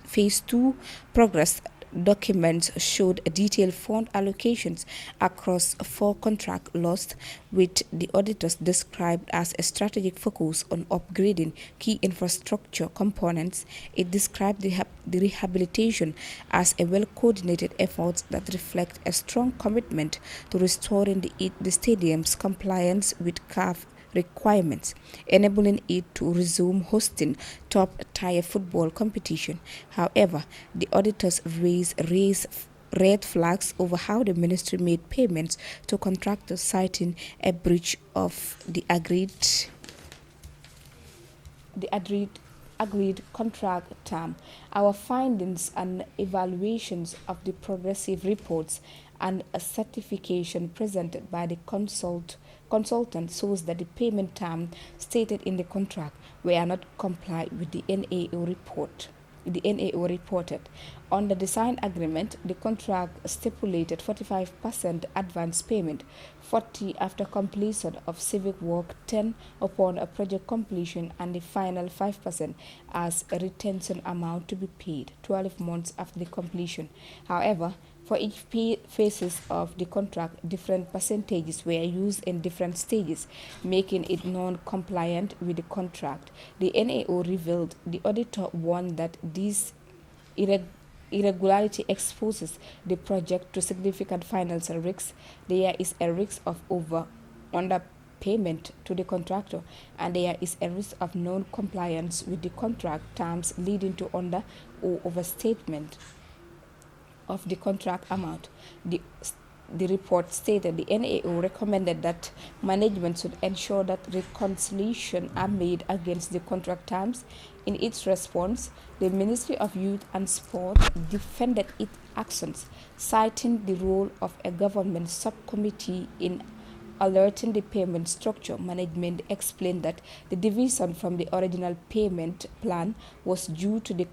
2 progress documents showed detailed fund allocations across 4 contract lots, which the auditors described as a strategic focus on upgrading key infrastructure components. It described the rehabilitation as a well-coordinated effort that reflects a strong commitment to restoring the stadium's compliance with CAF requirements, enabling it to resume hosting top-tier football competition. However, the auditors raised red flags over how the ministry made payments to contractors, citing a breach of the agreed contract term. Our findings and evaluations of the progressive reports and a certification presented by the consultant shows that the payment term stated in the contract were not complied with the NAO report. The NAO reported. On the design agreement, the contract stipulated 45% advance payment, 40% after completion of civic work, 10% upon a project completion, and the final 5% as a retention amount to be paid 12 months after the completion. However, for each phases of the contract, different percentages were used in different stages, making it non-compliant with the contract. The NAO revealed the auditor warned that this irregularity exposes the project to significant financial risks. There is a risk of underpayment to the contractor, and there is a risk of non-compliance with the contract terms leading to under or overstatement of the contract amount. The report stated the NAO recommended that management should ensure that reconciliation are made against the contract terms. In its response, the Ministry of Youth and Sport defended its actions, citing the role of a government subcommittee in alerting the payment structure. Management explained that the division from the original payment plan was due to the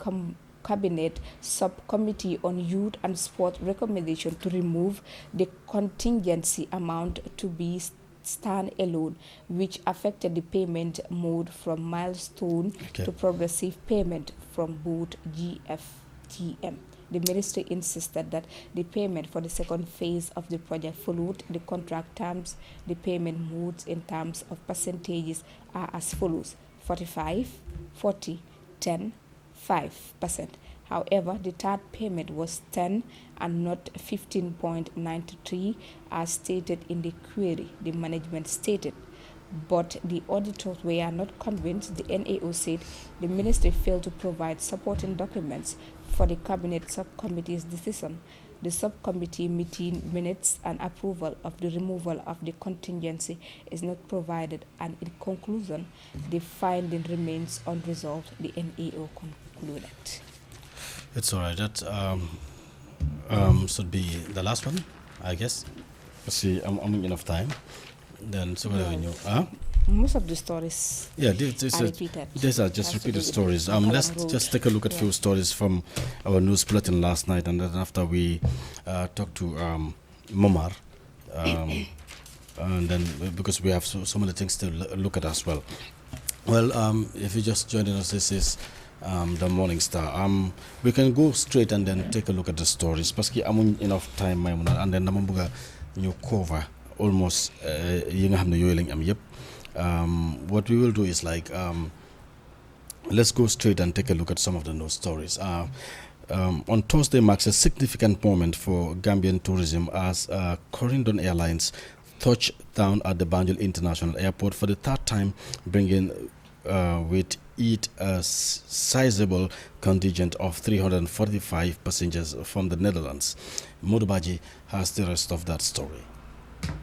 Cabinet Subcommittee on Youth and Sport recommendation to remove the contingency amount to be stand-alone, which affected the payment mode from milestone to progressive payment from both GFTM. The ministry insisted that the payment for the second phase of the project followed the contract terms. The payment modes in terms of percentages are as follows: 45, 40, 10, 5%. However, the third payment was 10 and not 15.93 as stated in the query, the management stated. But the auditors were not convinced. The NAO said the ministry failed to provide supporting documents for the Cabinet Subcommittee's decision. The subcommittee meeting minutes and approval of the removal of the contingency is not provided, and in conclusion, the finding remains unresolved, the NAO concluded. It's all right. That should be the last one, I guess. See, I'm enough time. Then so most of the stories are repeated. These are just repeated stories. Let's just take a look at few stories from our news bulletin last night, and then after we talked to Momar, and then because we have so many things to look at as well. Well, if you just joined us, this is the Morning Star. We can go straight and then take a look at the stories. Parce que amuñ enough time, and then dama bëgg ñu cover almost yi nga xamne yoy lañ am yépp. What we will do is let's go straight and take a look at some of the news stories. On Thursday marks a significant moment for Gambian tourism as Corindon Airlines touched down at the Banjul International Airport for the third time, bringing with it a sizable contingent of 345 passengers from the Netherlands. Modubaji has the rest of that story.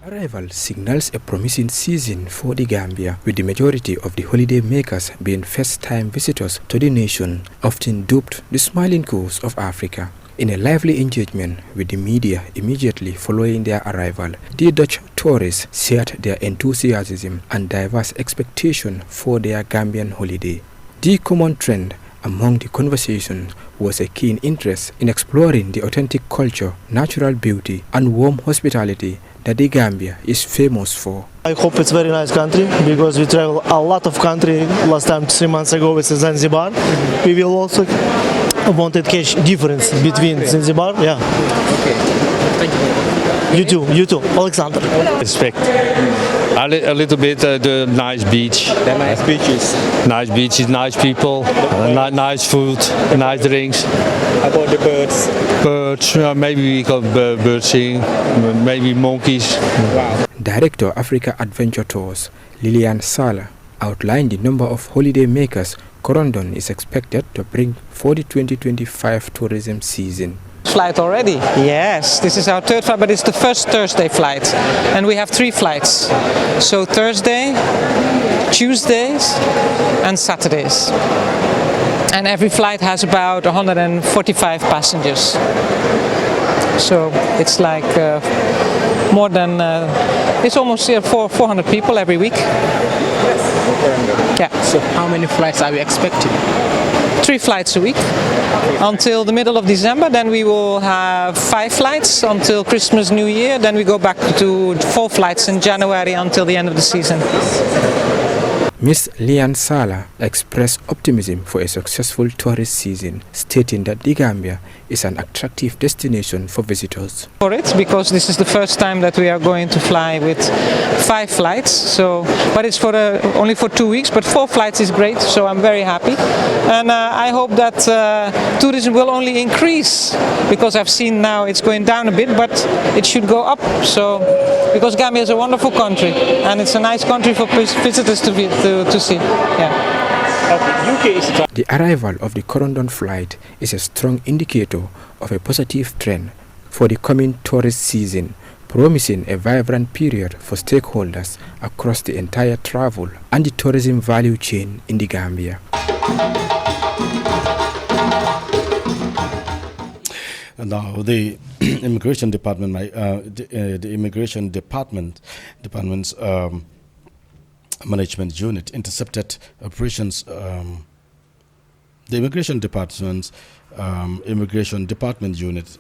Arrival signals a promising season for the Gambia, with the majority of the holiday makers being first-time visitors to the nation, often dubbed the Smiling Coast of Africa. In a lively engagement with the media immediately following their arrival, the Dutch tourists shared their enthusiasm and diverse expectation for their Gambian holiday. The common trend among the conversation was a keen interest in exploring the authentic culture, natural beauty, and warm hospitality that the Gambia is famous for. I hope it's a very nice country because we travel a lot of country. Last time 3 months ago was Zanzibar. We will also wanted to catch difference between Zanzibar. Yeah. Okay. Thank you. You too, Alexander. Respect. A little bit the nice beach. The nice beaches. Nice beaches, nice people, nice food, nice drinks. About the birds. Birds, maybe we got bird singing, maybe monkeys. Wow. Director Africa Adventure Tours, Lilian Sala, outlined the number of holiday makers Corondon is expected to bring for the 2025 tourism season. Flight already? Yes, this is our third flight, but it's the first Thursday flight. And we have 3 flights. So Thursday, Tuesdays and Saturdays. And every flight has about 145 passengers. So it's like more than, it's almost 400 people every week. Yeah. So how many flights are we expecting? 3 flights a week until the middle of December. Then we will have 5 flights until Christmas, New Year. Then we go back to 4 flights in January until the end of the season. Ms. Lian Sala expressed optimism for a successful tourist season, stating that the Gambia is an attractive destination for visitors. For it, because this is the first time that we are going to fly with 5 flights. So, but it's for only for 2 weeks. But 4 flights is great. So I'm very happy, and I hope that tourism will only increase, because I've seen now it's going down a bit, but it should go up. So, because Gambia is a wonderful country, and it's a nice country for visitors to see. Yeah. The arrival of the Corondon flight is a strong indicator of a positive trend for the coming tourist season, promising a vibrant period for stakeholders across the entire travel and the tourism value chain in the Gambia. Now, the immigration department, the immigration department's management unit intercepted operations. The immigration department unit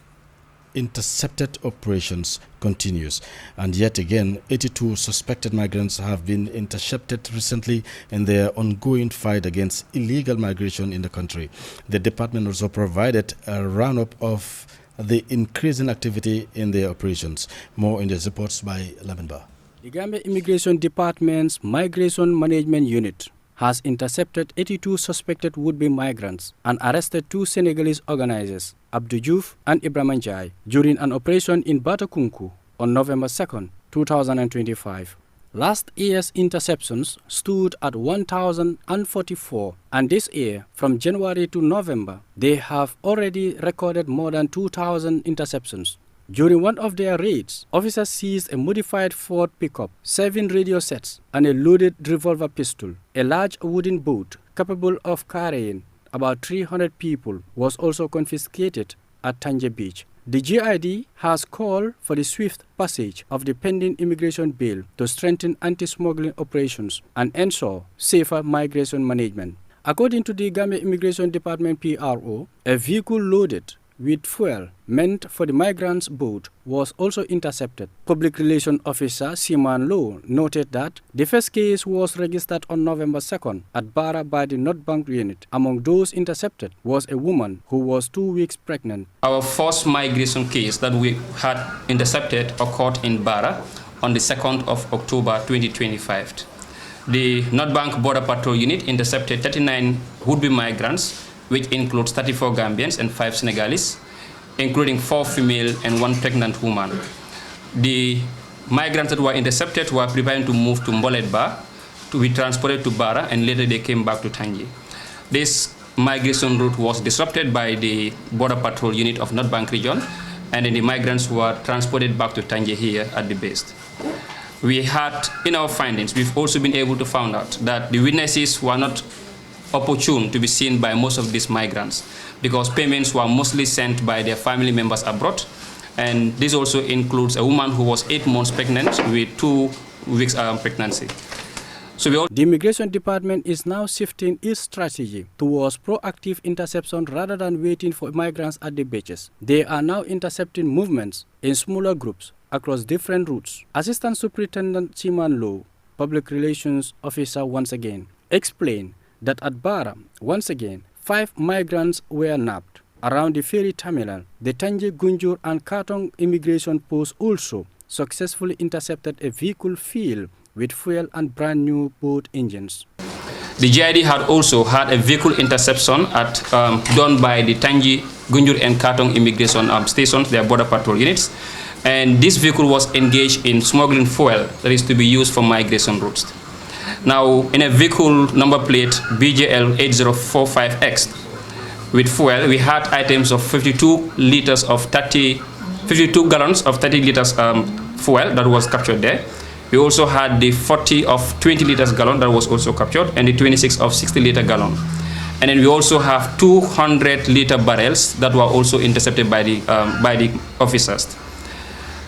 intercepted operations continues, and yet again 82 suspected migrants have been intercepted recently in their ongoing fight against illegal migration in the country. The department also provided a roundup of the increasing activity in their operations. More in the reports by Laminba. The Gambia Immigration Department's Migration Management Unit has intercepted 82 suspected would-be migrants and arrested 2 Senegalese organizers, Abdou Diouf and Ibrahima Ndiaye, during an operation in Batakunku on November 2, 2025. Last year's interceptions stood at 1,044, and this year, from January to November, they have already recorded more than 2,000 interceptions. During one of their raids, officers seized a modified Ford pickup, 7 radio sets, and a loaded revolver pistol. A large wooden boat capable of carrying about 300 people was also confiscated at Tanje Beach. The GID has called for the swift passage of the pending immigration bill to strengthen anti-smuggling operations and ensure safer migration management. According to the Gambia Immigration Department PRO, a vehicle loaded with fuel meant for the migrants' boat was also intercepted. Public Relations Officer Siman Low noted that the first case was registered on November 2nd at Barra by the North Bank unit. Among those intercepted was a woman who was 2 weeks pregnant. Our first migration case that we had intercepted occurred in Barra on the 2nd of October 2025. The North Bank Border Patrol unit intercepted 39 would-be migrants, which includes 34 Gambians and 5 Senegalese, including 4 female and 1 pregnant woman. The migrants that were intercepted were preparing to move to Mboletba to be transported to Barra, and later they came back to Tanje. This migration route was disrupted by the Border Patrol unit of North Bank region, and then the migrants were transported back to Tanje here at the base. We had, in our findings, we've also been able to find out that the witnesses were not opportune to be seen by most of these migrants, because payments were mostly sent by their family members abroad, and this also includes a woman who was 8 months pregnant with 2 weeks pregnancy. So the Immigration Department is now shifting its strategy towards proactive interception rather than waiting for migrants at the beaches. They are now intercepting movements in smaller groups across different routes. Assistant Superintendent Siman Low, Public Relations Officer once again, explained that at Barra, once again, 5 migrants were nabbed. Around the ferry terminal, the Tanje, Gunjur and Katong immigration posts also successfully intercepted a vehicle filled with fuel and brand new boat engines. The GID had also had a vehicle interception done by the Tangi, Gunjur and Katong immigration stations, their border patrol units. And this vehicle was engaged in smuggling fuel that is to be used for migration routes. Now, in a vehicle number plate BJL 8045X with fuel, we had items of 52 gallons of 30 liters fuel that was captured there. We also had the 40 of 20 liters gallon that was also captured, and the 26 of 60 liter gallon. And then we also have 200 liter barrels that were also intercepted by the officers.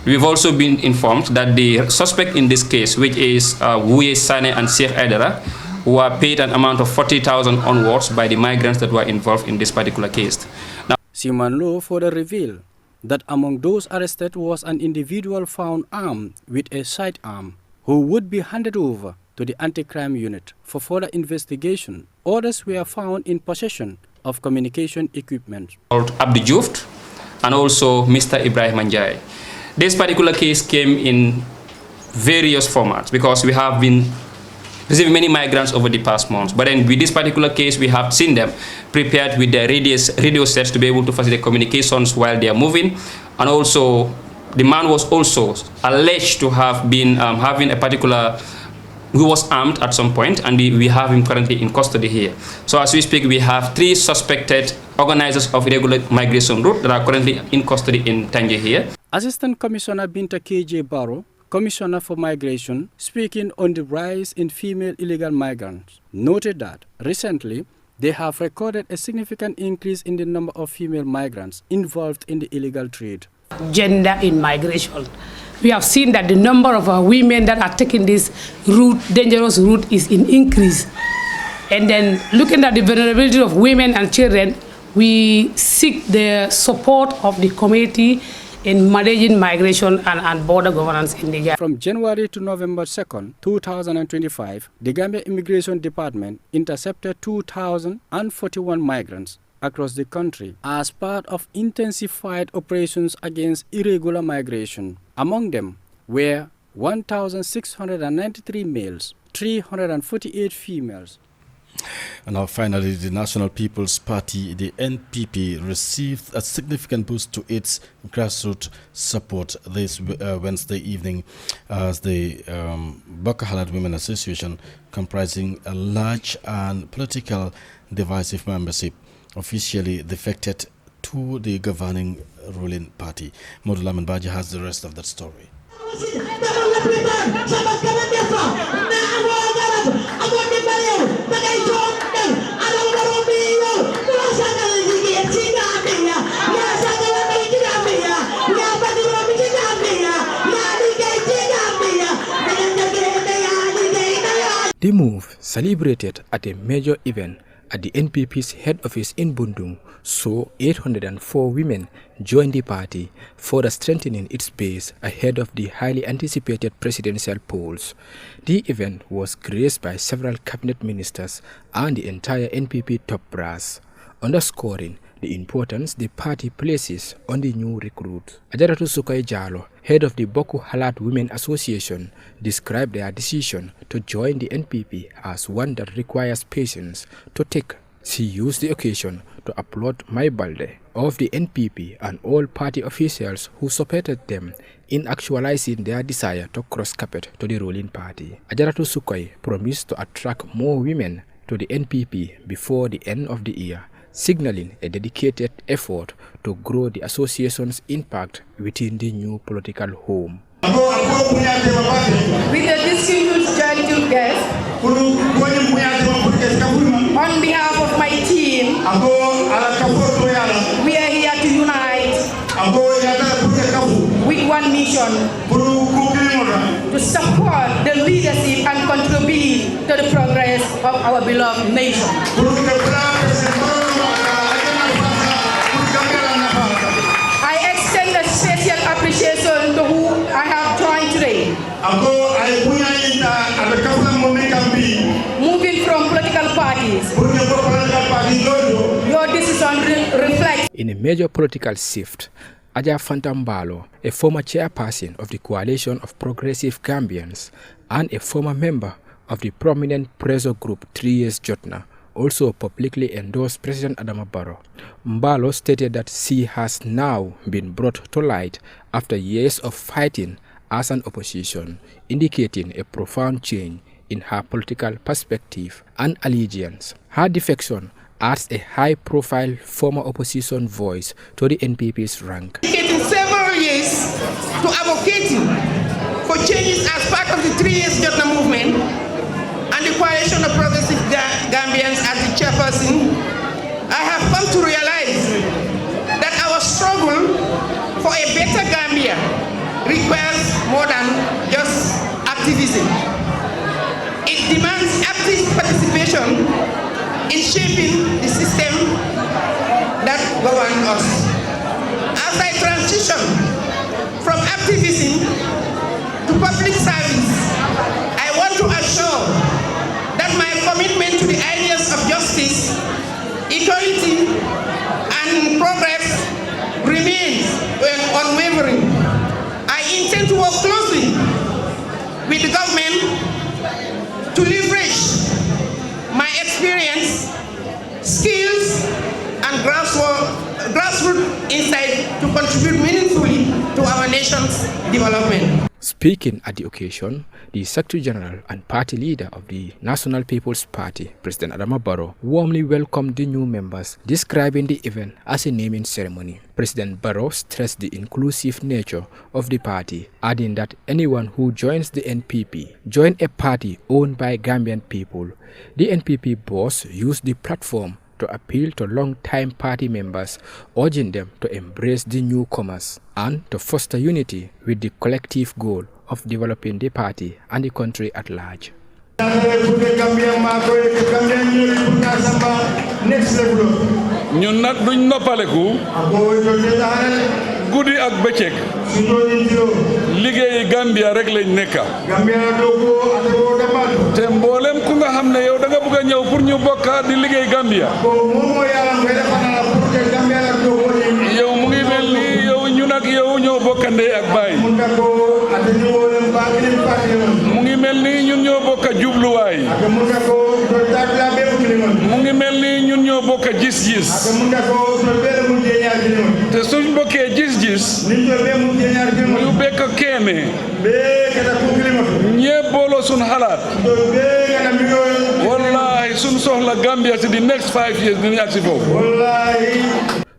We've also been informed that the suspect in this case, which is Wuye Sane and Sheikh Aidara, were paid an amount of 40,000 onwards by the migrants that were involved in this particular case. Now, Simon Law further revealed that among those arrested was an individual found armed with a sidearm who would be handed over to the anti-crime unit for further investigation. Others were found in possession of communication equipment. Called Abdi Juft and also Mr. Ibrahim Anjay. This particular case came in various formats because we have been receiving many migrants over the past months. But then with this particular case, we have seen them prepared with their radio sets to be able to facilitate communications while they are moving. And also, the man was also alleged to have been having a particular, who was armed at some point, and we have him currently in custody here. So as we speak, we have 3 suspected organizers of irregular migration route that are currently in custody in Tangier here. Assistant Commissioner Binta KJ Barrow, Commissioner for Migration, speaking on the rise in female illegal migrants, noted that recently they have recorded a significant increase in the number of female migrants involved in the illegal trade. Gender in migration. We have seen that the number of women that are taking this route, dangerous route, is in increase. And then looking at the vulnerability of women and children, we seek the support of the community in managing migration and border governance in Nigeria. From January to November 2nd, 2025, the Gambia Immigration Department intercepted 2,041 migrants across the country as part of intensified operations against irregular migration. Among them were 1,693 males, 348 females. And now finally, the National People's Party, the NPP, received a significant boost to its grassroots support this Wednesday evening as the Boko Halat Women Association, comprising a large and political divisive membership, officially defected to the governing ruling party. Modulaman Baji has the rest of that story. The move, celebrated at a major event at the NPP's head office in Bundung, saw 804 women join the party, further strengthening its base ahead of the highly anticipated presidential polls. The event was graced by several cabinet ministers and the entire NPP top brass, underscoring the importance the party places on the new recruit. Ajaratu Sukai Jalo, head of the Boko Halat Women Association, described their decision to join the NPP as one that requires patience to take. She used the occasion to applaud Mai Balde of the NPP and all party officials who supported them in actualizing their desire to cross carpet to the ruling party. Ajaratu Sukai promised to attract more women to the NPP before the end of the year, signaling a dedicated effort to grow the association's impact within the new political home. With the distinguished joint guests, on behalf of my team, we are here to unite with one mission, to support the leadership and contribute to the progress of our beloved nation. I extend a special appreciation to who I have joined today. Moving from political parties, your decision reflects. In a major political shift, Aja Fantambalo, a former chairperson of the Coalition of Progressive Gambians, and a former member of the prominent pressure group 3 Years Jotna, also publicly endorsed President Adama Barrow. Mbalo stated that she has now been brought to light after years of fighting as an opposition, indicating a profound change in her political perspective and allegiance. Her defection adds a high-profile former opposition voice to the NPP's rank. Dedicating several years to advocating for changes as part of the 3 Years Jotna movement and the Coalition of Progressive Gambians as the chairperson, I have come to realize that our struggle for a better Gambia requires more than just activism. It demands active participation in shaping the system that governs us. As I transition from activism to public service, I want to assure that my commitment to the ideas of justice, equality, and progress remains unwavering. I intend to work closely with the government to leverage my experience, skills, and grassroots insight to contribute meaningfully to our nation's development. Speaking at the occasion, the Secretary General and party leader of the National People's Party, President Adama Barrow, warmly welcomed the new members, describing the event as a naming ceremony. President Barrow stressed the inclusive nature of the party, adding that anyone who joins the NPP joins a party owned by Gambian people. The NPP boss used the platform to appeal to long-time party members, urging them to embrace the newcomers and to foster unity with the collective goal of developing the party and the country at large. ñun nag duñ noppaleku guddi ak bëccëg liggéeyi Gambia rek lañ nekka te mboolem ku nga xam ne yow da nga bëgg a ñëw pour ñu bokka di liggéey Gambia yow mu ngi mel ni yow ñun ak yow ñoo bokkandee ak baay mu ngi mel ni ñun ñoo bokka jubluwaay mu ngi mel ni ñun ñoo bokka gis-gis te suñ bokkee gis-gis ñu bekk keene ñépp booloo suñ xalaat wallahi suñ soxla Gambia si the next 5 years dinañ agsi foofu.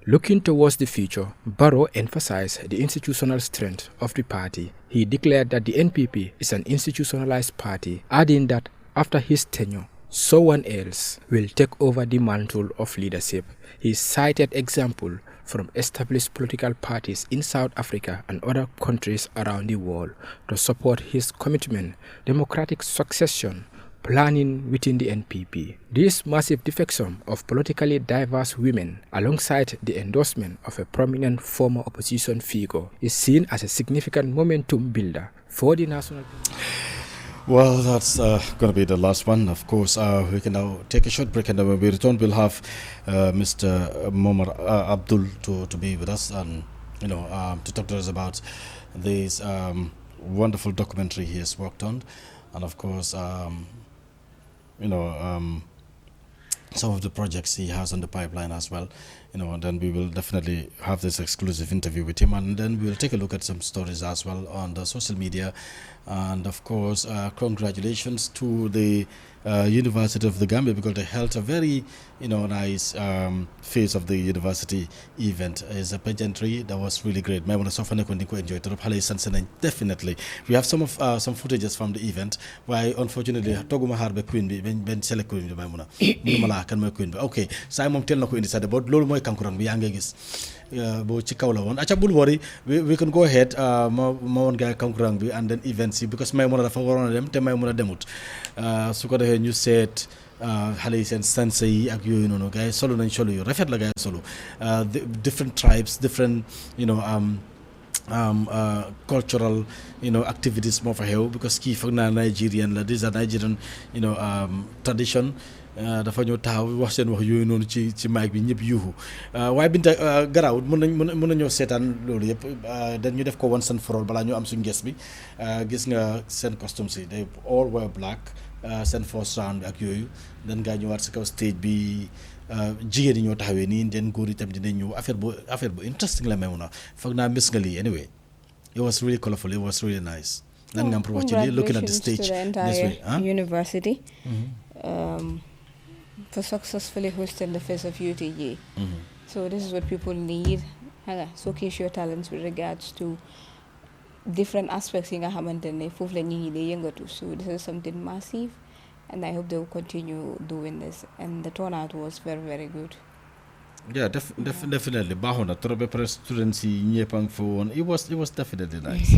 Looking towards the future, Barrow emphasized the institutional strength of the party. He declared that the NPP is an institutionalized party, adding that after his tenure, someone else will take over the mantle of leadership. He cited examples from established political parties in South Africa and other countries around the world to support his commitment, democratic succession, planning within the NPP. This massive defection of politically diverse women, alongside the endorsement of a prominent former opposition figure, is seen as a significant momentum builder for the national. Well, that's going to be the last one. Of course, we can now take a short break, and when we return, we'll have Mr. Momar Abdul to be with us and to talk to us about this wonderful documentary he has worked on, and of course, some of the projects he has on the pipeline as well. Then we will definitely have this exclusive interview with him, and then we'll take a look at some stories as well on the social media. And of course, congratulations to the University of the Gambia, because they held a very nice phase of the university event. It's a pageantry that was really great. Definitely. We have some footages from the event. Why unfortunately toguma harbe queen bi ben select queen bi maymuna mala kan moy queen bi. Okay, say mom tel nako indi sa but lolu moy kankurang bi yangé gis bo ci kaw la won acha bul worry, we can go ahead ma won gaay kankurang bi and then events because maymuna dafa warona dem te maymuna demut su ko defé ñu set xale yi seen sanse yi ak yooyu noonu gars yi solo nañ solo yu rafet la gars yi solo different tribes, different cultural activities moo fa xew because kii foog naa Nigerian la these are Nigerian tradition dafa ñëw taxaw wax seen wax yooyu noonu ci mic bi ñëpp yuuxu waaye Binta garaawut mën nañoo seetaan loolu yëpp dañu def ko once and for all balaa ñu am suñu guest bi gis nga seen costume si they all wear black seen first round bi ak yooyu dan ngaa ñëwaat si kaw stage bi jigéen yi ñoo taxawee nii den góor yi tam dinañ ñëw affaire bu interesting la may mun a foog naa miss nga lii anyway it was really colorful, it was really nice. Then looking at the stage to the this way, university for successfully hosting the Face of UTG. So this is what people need. Showcase your talents with regards to different aspects in a so this is something massive, and I hope they will continue doing this. And the turnout was very, very good. Yeah, definitely. Bahona, Trobe students, it was definitely nice.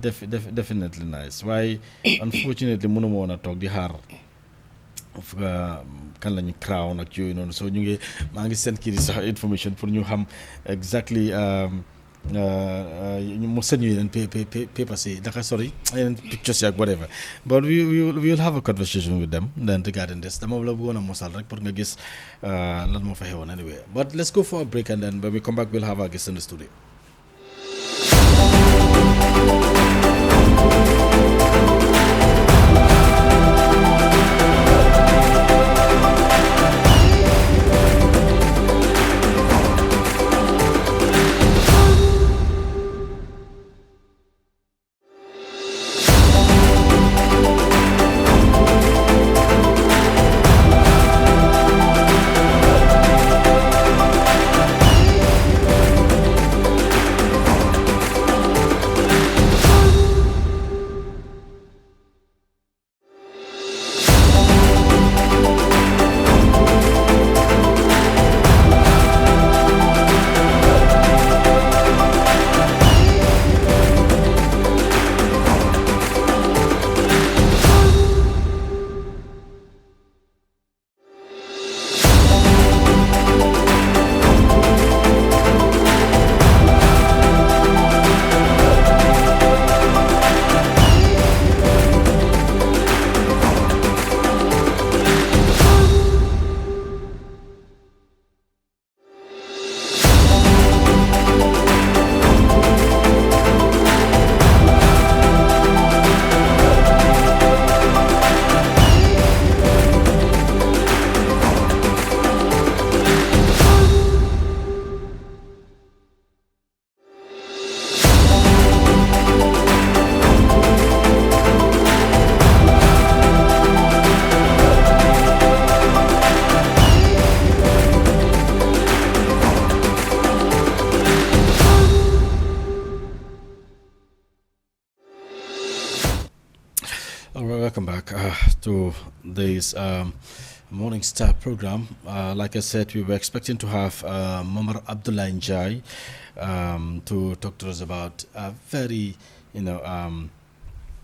Definitely nice. Why, unfortunately, Muno wanna talk the har of kan lañu crown ak yooyu noonu so ñu ngi maa ngi seen kii sax information pour ñu xam exactly mu send you yeneen papers yi naka sorry yeneen pictures ak whatever but we will have a conversation with them then regarding this dama la bëggoon a mosal rek pour nga gis lan moo fa xewoon anyway but let's go for a break and then when we come back we'll have our guest in the studio. Welcome back to this Morning Star program. Like I said, we were expecting to have Momar Abdullah Njai to talk to us about a very,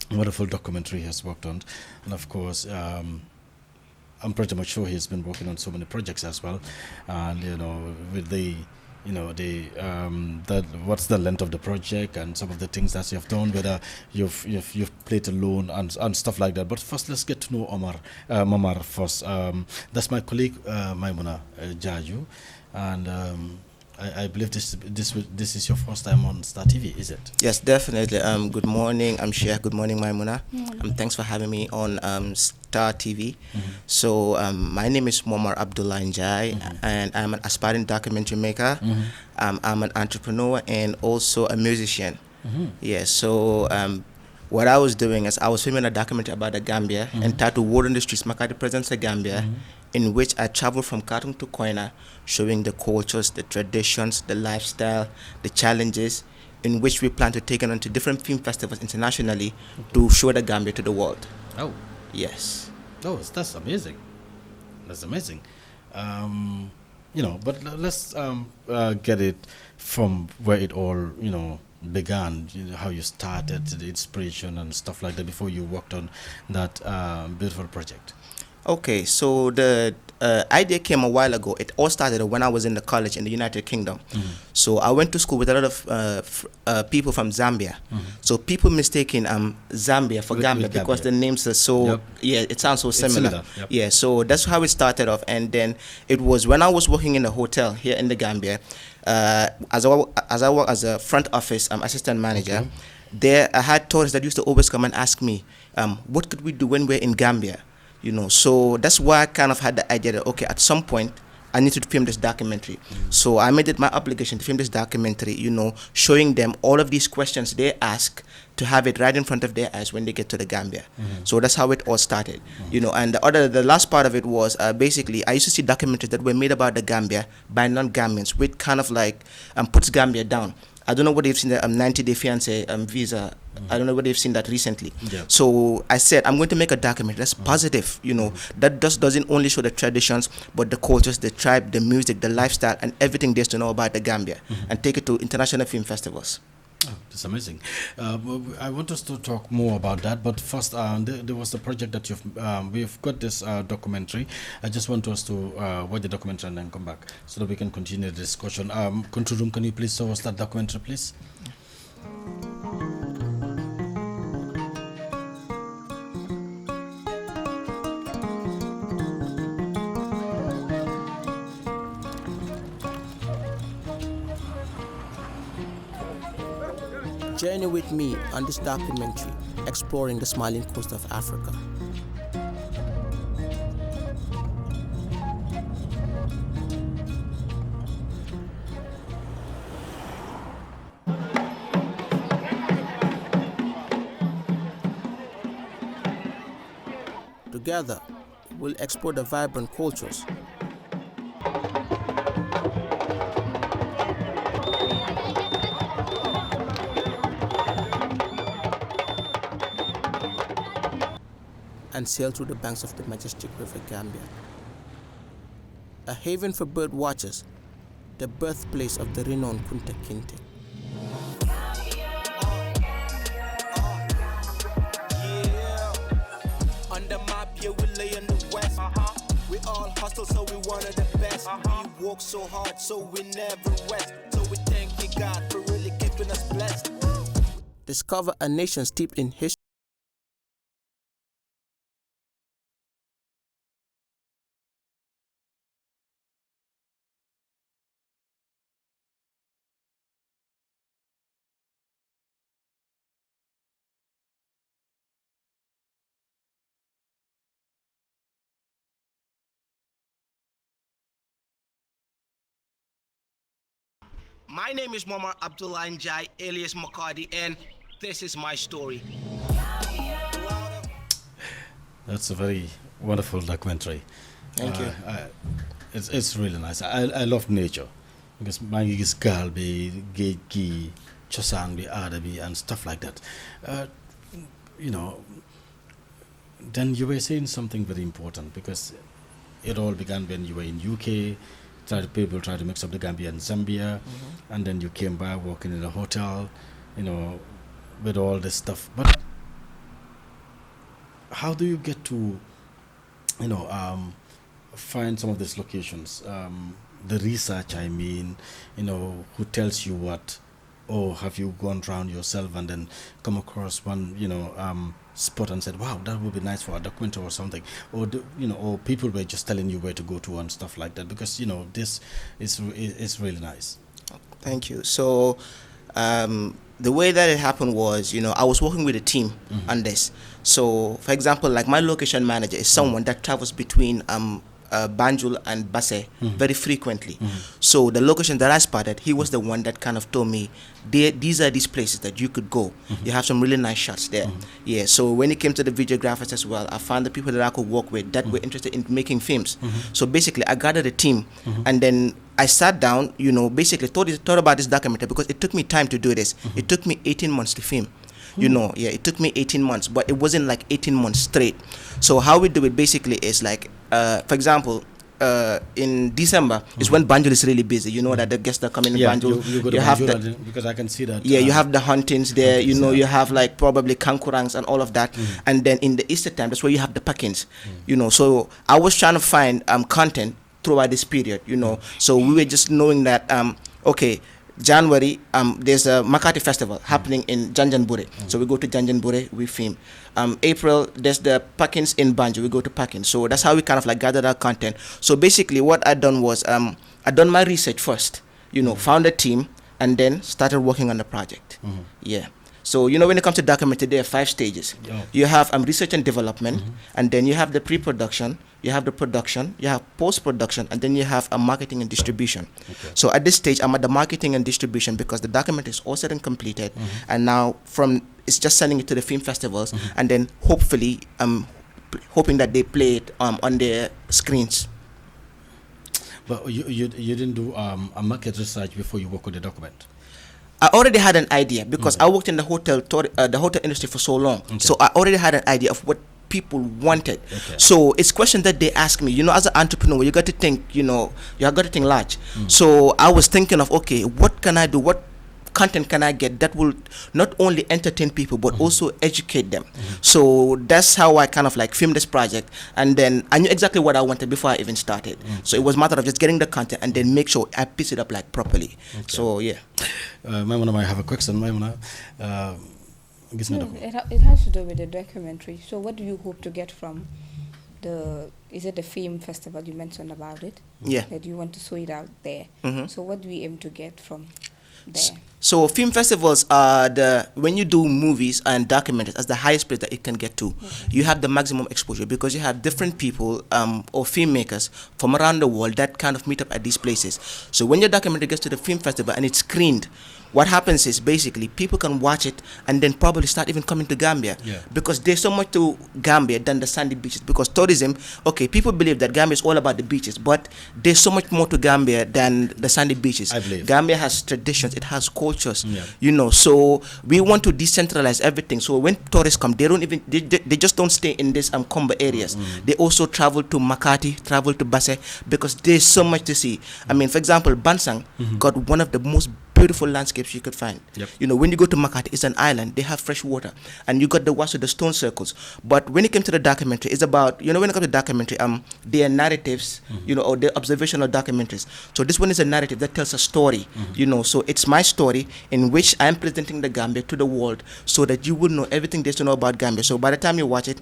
wonderful documentary he has worked on, and of course, I'm pretty much sure he's been working on so many projects as well, and with the what's the length of the project and some of the things that you've done, whether you've played alone and stuff like that. But first, let's get to know Momar first. That's my colleague Maimuna Jaju, and I believe this is your first time on Star TV, is it? Yes, definitely. Good morning, I'm Sheikh. Good morning, Maimuna. Thanks for having me on Star TV. So my name is Momar Abdullah Njai, and I'm an aspiring documentary maker. I'm an entrepreneur and also a musician. Yes, so what I was doing is I was filming a documentary about the Gambia entitled War in the Streets, Makati Presents the Gambia, in which I traveled from Khartoum to Koina, showing the cultures, the traditions, the lifestyle, the challenges, in which we plan to take it on to different film festivals internationally to show the Gambia to the world. Oh. Yes. Oh, that's amazing. That's amazing. But let's get it from where it all, began, how you started, the inspiration and stuff like that before you worked on that beautiful project. Okay, so the idea came a while ago. It all started when I was in the college in the United Kingdom. So I went to school with a lot of people from Zambia. So people mistaking Zambia for Gambia because the names are so, it sounds so similar. Yeah, so that's how it started off. And then it was when I was working in a hotel here in the Gambia, as I work as a front office assistant manager, there I had tourists that used to always come and ask me, what could we do when we're in Gambia? You know, so that's why I kind of had the idea that, okay, at some point, I need to film this documentary. So I made it my obligation to film this documentary, you know, showing them all of these questions they ask, to have it right in front of their eyes when they get to the Gambia. So that's how it all started, you know. And the last part of it was basically I used to see documentaries that were made about the Gambia by non-Gambians, which kind of like puts Gambia down. I don't know whether you've seen the 90-day fiancé visa. I don't know whether you've seen that recently. So I said, I'm going to make a documentary that's positive, you know, that just doesn't only show the traditions, but the cultures, the tribe, the music, the lifestyle, and everything there's to know about the Gambia, and take it to international film festivals. Oh, that's amazing. I want us to talk more about that, but first, there was the project that we've got this documentary. I just want us to watch the documentary and then come back so that we can continue the discussion. Control room, can you please show us that documentary, please? Journey with me on this documentary, exploring the smiling coast of Africa. Together, we'll explore the vibrant cultures, and sail through the banks of the majestic river Gambia. A haven for bird watchers, the birthplace of the renowned Kunta Kinte. On the map, yeah, we lay in the west. We all hustle, so we one of the best. We work so hard, so we never rest. So we thank you, God, for really keeping us blessed. Discover a nation steeped in history. My name is Momar Abdullah Njai, alias Makadi, and this is my story. That's a very wonderful documentary. Thank you. It's really nice. I love nature because maa ngi gis gaal bi, géej gi, cosaan bi, aada bi, and stuff like that. You know, then you were saying something very important because it all began when you were in UK. People try to mix up the Gambia and Zambia, and then you came by working in a hotel, you know, with all this stuff. But how do you get to, you know, find some of these locations? The research, I mean, you know, who tells you what, or have you gone around yourself and then come across one, you know, spot and said, wow, that would be nice for a documentary or something, or you know, or people were just telling you where to go to and stuff like that, because you know this is really nice. Thank you. So the way that it happened was, you know, I was working with a team on this. So for example, like my location manager is someone that travels between Banjul and Basse very frequently. So the location that I spotted, he was the one that kind of told me, these are these places that you could go. You have some really nice shots there. Yeah. So when it came to the videographers as well, I found the people that I could work with that were interested in making films. So basically, I gathered a team, and then I sat down, you know, basically thought about this documentary because it took me time to do this. It took me 18 months to film. You know, yeah, it took me 18 months, but it wasn't like 18 months straight. So how we do it basically is like, for example, in December is when Banjul is really busy. You know that the guests that come in Banjul. You go to have Banjul because I can see that. Yeah, you have the huntings there. You know, you have like probably kankurangs and all of that. And then in the Easter time, that's where you have the packings. You know, so I was trying to find content throughout this period. You know, so we were just knowing that okay, January, there's a Makati festival happening in Janjanbureh. So we go to Janjanbureh, we film. April, there's the Packins in Banjul, we go to Packins. So that's how we kind of like gathered our content. So basically what I done was, I done my research first, you know, found a team, and then started working on the project. Yeah. So, you know, when it comes to documentary, there are 5 stages. You have research and development, and then you have the pre-production, you have the production, you have post-production, and then you have marketing and distribution. So at this stage, I'm at the marketing and distribution because the documentary is all said and completed, and now it's just sending it to the film festivals, and then hopefully, hoping that they play it on their screens. But you didn't do a market research before you work with the document? I already had an idea because I worked in the hotel industry for so long. So I already had an idea of what people wanted. So it's questions that they ask me. You know, as an entrepreneur, you got to think. You know, you got to think large. So I was thinking of, okay, what can I do? What content can I get that will not only entertain people but also educate them? So that's how I kind of like filmed this project, and then I knew exactly what I wanted before I even started. So it was a matter of just getting the content and then make sure I piece it up like properly. So yeah. Maimuna, I have a question. Maimuna, it has to do with the documentary. So what do you hope to get from is it the film festival you mentioned about it? Yeah. That you want to show it out there. So what do we aim to get from there? So film festivals are when you do movies and documentaries, as the highest place that it can get to. You have the maximum exposure because you have different people or filmmakers from around the world that kind of meet up at these places. So when your documentary gets to the film festival and it's screened, what happens is basically people can watch it and then probably start even coming to Gambia, because there's so much to Gambia than the sandy beaches. Because tourism, okay, people believe that Gambia is all about the beaches, but there's so much more to Gambia than the sandy beaches. I believe Gambia has traditions, it has cultures, you know. So we want to decentralize everything. So when tourists come, they just don't stay in these Komba areas. They also travel to Makati, travel to Basse, because there's so much to see. I mean, for example, Bansang got one of the most beautiful landscapes you could find. You know, when you go to Makati, it's an island, they have fresh water, and you got the Wasu, the stone circles. But when it came to the documentary, it's about, you know, when it comes to documentary, they are narratives, you know, or they're observational documentaries. So this one is a narrative that tells a story, you know. So it's my story in which I am presenting the Gambia to the world so that you will know everything there's to know about Gambia. So by the time you watch it,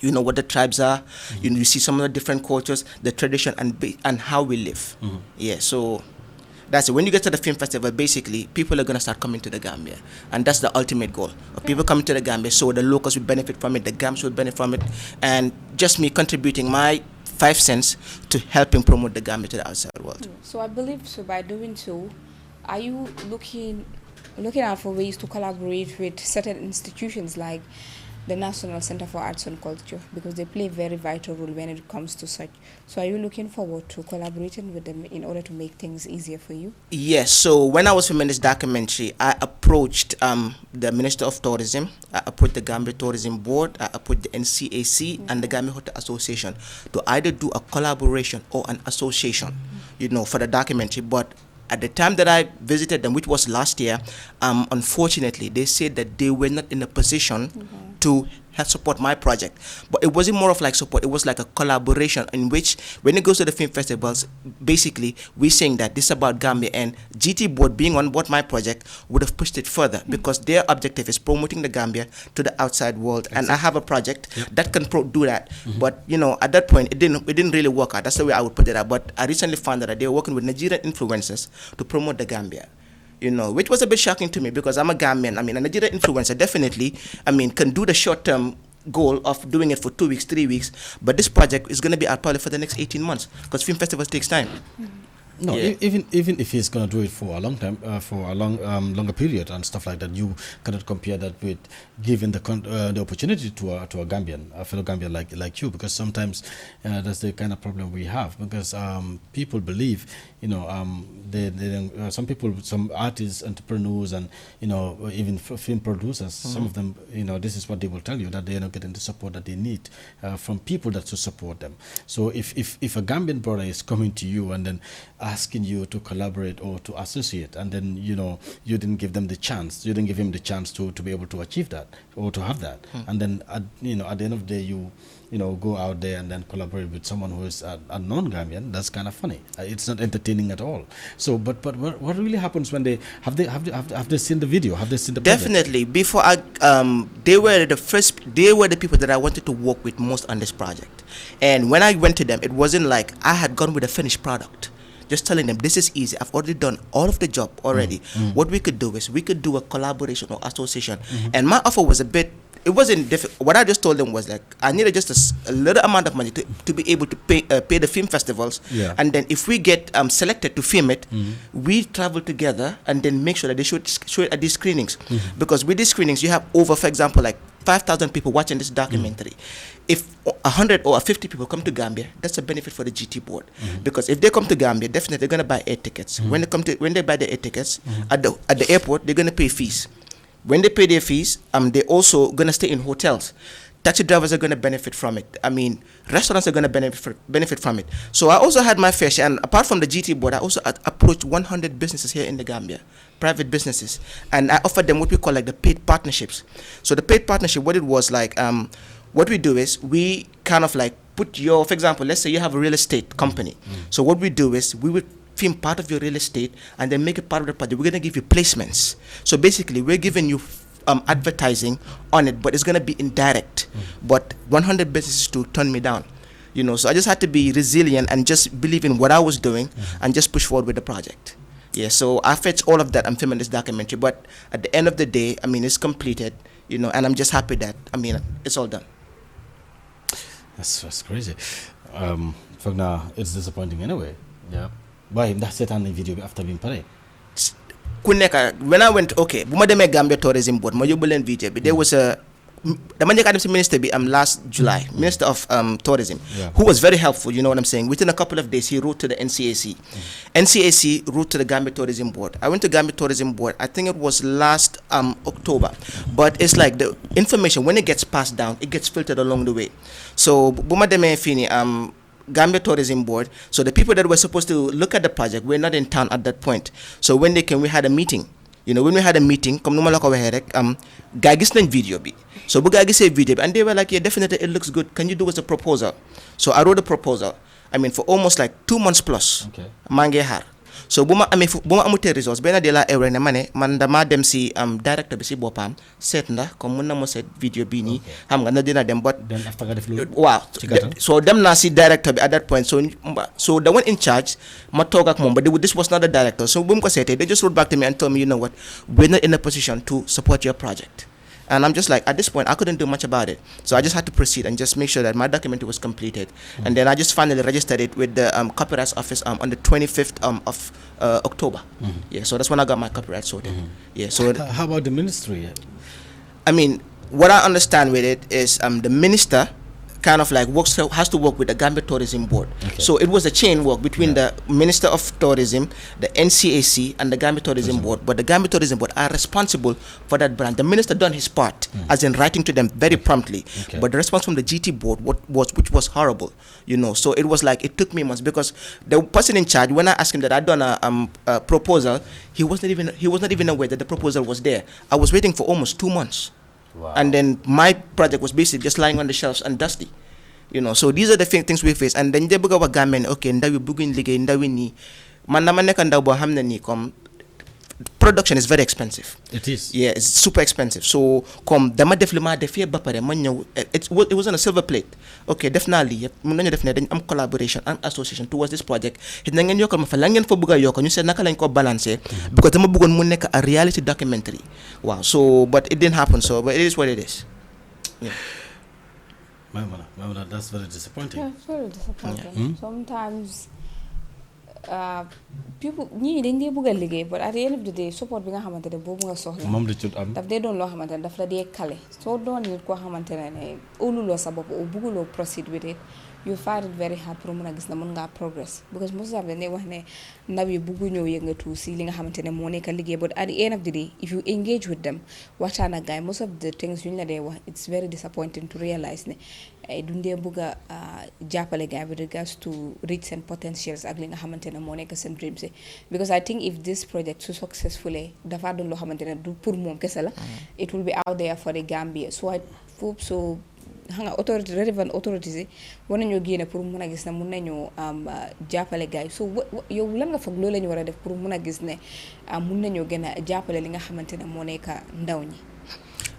you know what the tribes are, you know, you see some of the different cultures, the tradition, and how we live. Yeah, so that's it. When you get to the film festival, basically, people are going to start coming to the Gambia. And that's the ultimate goal. Of people coming to the Gambia, so the locals will benefit from it, the Gams will benefit from it, and just me contributing my 5 cents to helping promote the Gambia to the outside world. So I believe, so by doing so, are you looking out for ways to collaborate with certain institutions like the National Center for Arts and Culture, because they play a very vital role when it comes to such? So are you looking forward to collaborating with them in order to make things easier for you? Yes, so when I was filming this documentary, I approached the Minister of Tourism, I approached the Gambia Tourism Board, I approached the NCAC and the Gambia Hotel Association to either do a collaboration or an association, you know, for the documentary. But at the time that I visited them, which was last year, unfortunately, they said that they were not in a position to help support my project. But it wasn't more of like support, it was like a collaboration in which, when it goes to the film festivals, basically, we're saying that this is about Gambia, and GT Board being on board my project would have pushed it further, because their objective is promoting the Gambia to the outside world. And I have a project that can do that. But, you know, at that point, it didn't really work out. That's the way I would put it out. But I recently found out that they were working with Nigerian influencers to promote the Gambia. You know, which was a bit shocking to me, because I'm a Gambian. I mean, a Nigerian influencer definitely, I mean, can do the short-term goal of doing it for 2 weeks, 3 weeks, but this project is going to be out probably for the next 18 months, because film festivals takes time. No, Yeah. even if he's gonna do it for a long time, for a longer period and stuff like that, you cannot compare that with giving the opportunity to a Gambian, a fellow Gambian like you, because sometimes that's the kind of problem we have, because people believe, they don't, some artists, entrepreneurs, and even film producers, some of them, this is what they will tell you, that they are not getting the support that they need from people that should support them. So if a Gambian brother is coming to you and then asking you to collaborate or to associate, and then you didn't give them the chance, you didn't give him the chance to be able to achieve that or to have that, and then at the end of the day you go out there and then collaborate with someone who is a non-Gambian, that's kind of funny. It's not entertaining at all. So but what really happens when they have they seen the video, have they seen the project? Definitely. Before they were the people that I wanted to work with most on this project. And when I went to them, it wasn't like I had gone with a finished product. Just telling them, this is easy, I've already done all of the job already. What we could do is we could do a collaboration or association. And my offer was it wasn't difficult. What I just told them was like, I needed just a little amount of money to be able to pay the film festivals. Yeah. And then if we get selected to film it, we travel together and then make sure that they show it at these screenings. Because with these screenings, you have over, for example, like 5,000 people watching this documentary. If 100 or 50 people come to Gambia, that's a benefit for the GT board. Because if they come to Gambia, definitely they're going to buy air tickets. When they buy the air tickets at the airport, they're going to pay fees. When they pay their fees, they're also going to stay in hotels. Taxi drivers are going to benefit from it. I mean, restaurants are going to benefit from it. So I also had my fair share, and apart from the GT board, I also approached 100 businesses here in the Gambia, private businesses, and I offered them what we call like the paid partnerships. So the paid partnership, what it was like, what we do is we kind of like put for example, let's say you have a real estate company. So what we do is we would film part of your real estate and then make it part of the project. We're going to give you placements. So basically, we're giving you advertising on it, but it's going to be indirect. But 100 businesses to turn me down. So I just had to be resilient and just believe in what I was doing and just push forward with the project. Yeah, so I fetched all of that. I'm filming this documentary, but at the end of the day, I mean, it's completed, and I'm just happy that, it's all done. That's crazy. For now, it's disappointing anyway. Yeah. Why that's it on the video after being pare? When I went, okay, buma deme Gambia Tourism Board, ma yobul len video bi, there was a dama njëkk a dem si minister bi last July, Minister of Tourism, who was very helpful, you know what I'm saying. Within a couple of days, he wrote to the NCAC. NCAC wrote to the Gambia Tourism Board. I went to Gambia Tourism Board, I think it was last October. But it's like the information, when it gets passed down, it gets filtered along the way. So, buma deme fini, Gambia Tourism Board, so the people that were supposed to look at the project were not in town at that point. So when they came, we had a meeting. When we had a meeting, comme numa la ko waxe rek, gaay gis nañ video bi. So bu gaay gisee video bi, and they were like, yeah, definitely it looks good. Can you do us a proposal? So I wrote a proposal. For almost like 2 months plus. Okay. Maa ngi xaar. So bu ma amutee results, benn de la ewe ne ma ne man dama dem si director bi si boppam seet ndax comme mun na mo seet video bii nii xam nga na dina dem, but then after nga def loolu waaw so dem naa si director bi at that point, so the one in charge ma toog ak moom, but this was not the director. So bu mu ko seetee, they just wrote back to me and told me, you know what, we're not in a position to support your project. And I'm just like, at this point, I couldn't do much about it. So I just had to proceed and just make sure that my documentary was completed. And then I just finally registered it with the Copyright Office on the 25th of October. Yeah, so that's when I got my copyright sorted. Yeah. So how about the ministry? What I understand with it is the minister kind of like has to work with the Gambia Tourism Board. Okay. So it was a chain work between the Minister of Tourism, the NCAC, and the Gambia Tourism Board. But the Gambia Tourism Board are responsible for that brand. The minister done his part, as in writing to them very promptly. Okay. But the response from the GT Board which was horrible, So it was like, it took me months, because the person in charge, when I asked him that I'd done a proposal, he was not even aware that the proposal was there. I was waiting for almost 2 months. Wow. And then my project was basically just lying on the shelves and dusty, So these are the things we face. And then they bëgg a wax Gambian, okay, ndaw yi bëgguñ liggéey, ndaw yi nii. Man dama nekk ndaw boo xam ne nii comme production is very expensive. It is. Yeah, it's super expensive. So comme dama def li ma def yëpp ba pare ma ñëw, it was on a silver plate. Okay, def naa lii yëpp, mën nañu def ne dañ am collaboration and association towards this project. It na ngeen yokkal ma fa la ngeen fa bëgg a yokk, ñu seet naka lañ ko balancer, because dama bëggoon mu nekk a reality documentary. Wow. So but it didn't happen, but it is what it is. Yeah. Mamana, that's very disappointing. Yeah, it's very disappointing. Sometimes people ñii dañ dee bëgg a liggéey but at the end of the day support bi nga xamante ne boobu nga soxla moom la jot am daf dee doon loo xamante ne daf la dee kale soo doon nit koo xamante ne óoluloo sa bopp o bëgguloo proceed with it you find it very hard pour mun a gis na mun ngaa progress because most of them dañuy wax ne ndaw yi bëggu ñëw yëngatu si li nga xamante ne moo nekk liggéey but at the end of the day if you engage with them waxtaan ak gaay most of the things yu ñu la dee wax it's very disappointing to realize ne dundee bëgg a jàppale gaay with regards to reach seen potentials ak li nga xamante ne moo nekk seen dreams because I think if this project su successfully dafa doon loo xamante ne du pour moom kese la it will be out there for the Gambia so I hope so xam nga autorité relevant authorities yi war nañoo génne pour mun a gis ne mun nañoo jàppale gars yi so yow lan nga foog loolu la ñu war a def pour mun a gis ne mun nañoo gën a jàppale li nga xamante ne moo nekk ndaw ñi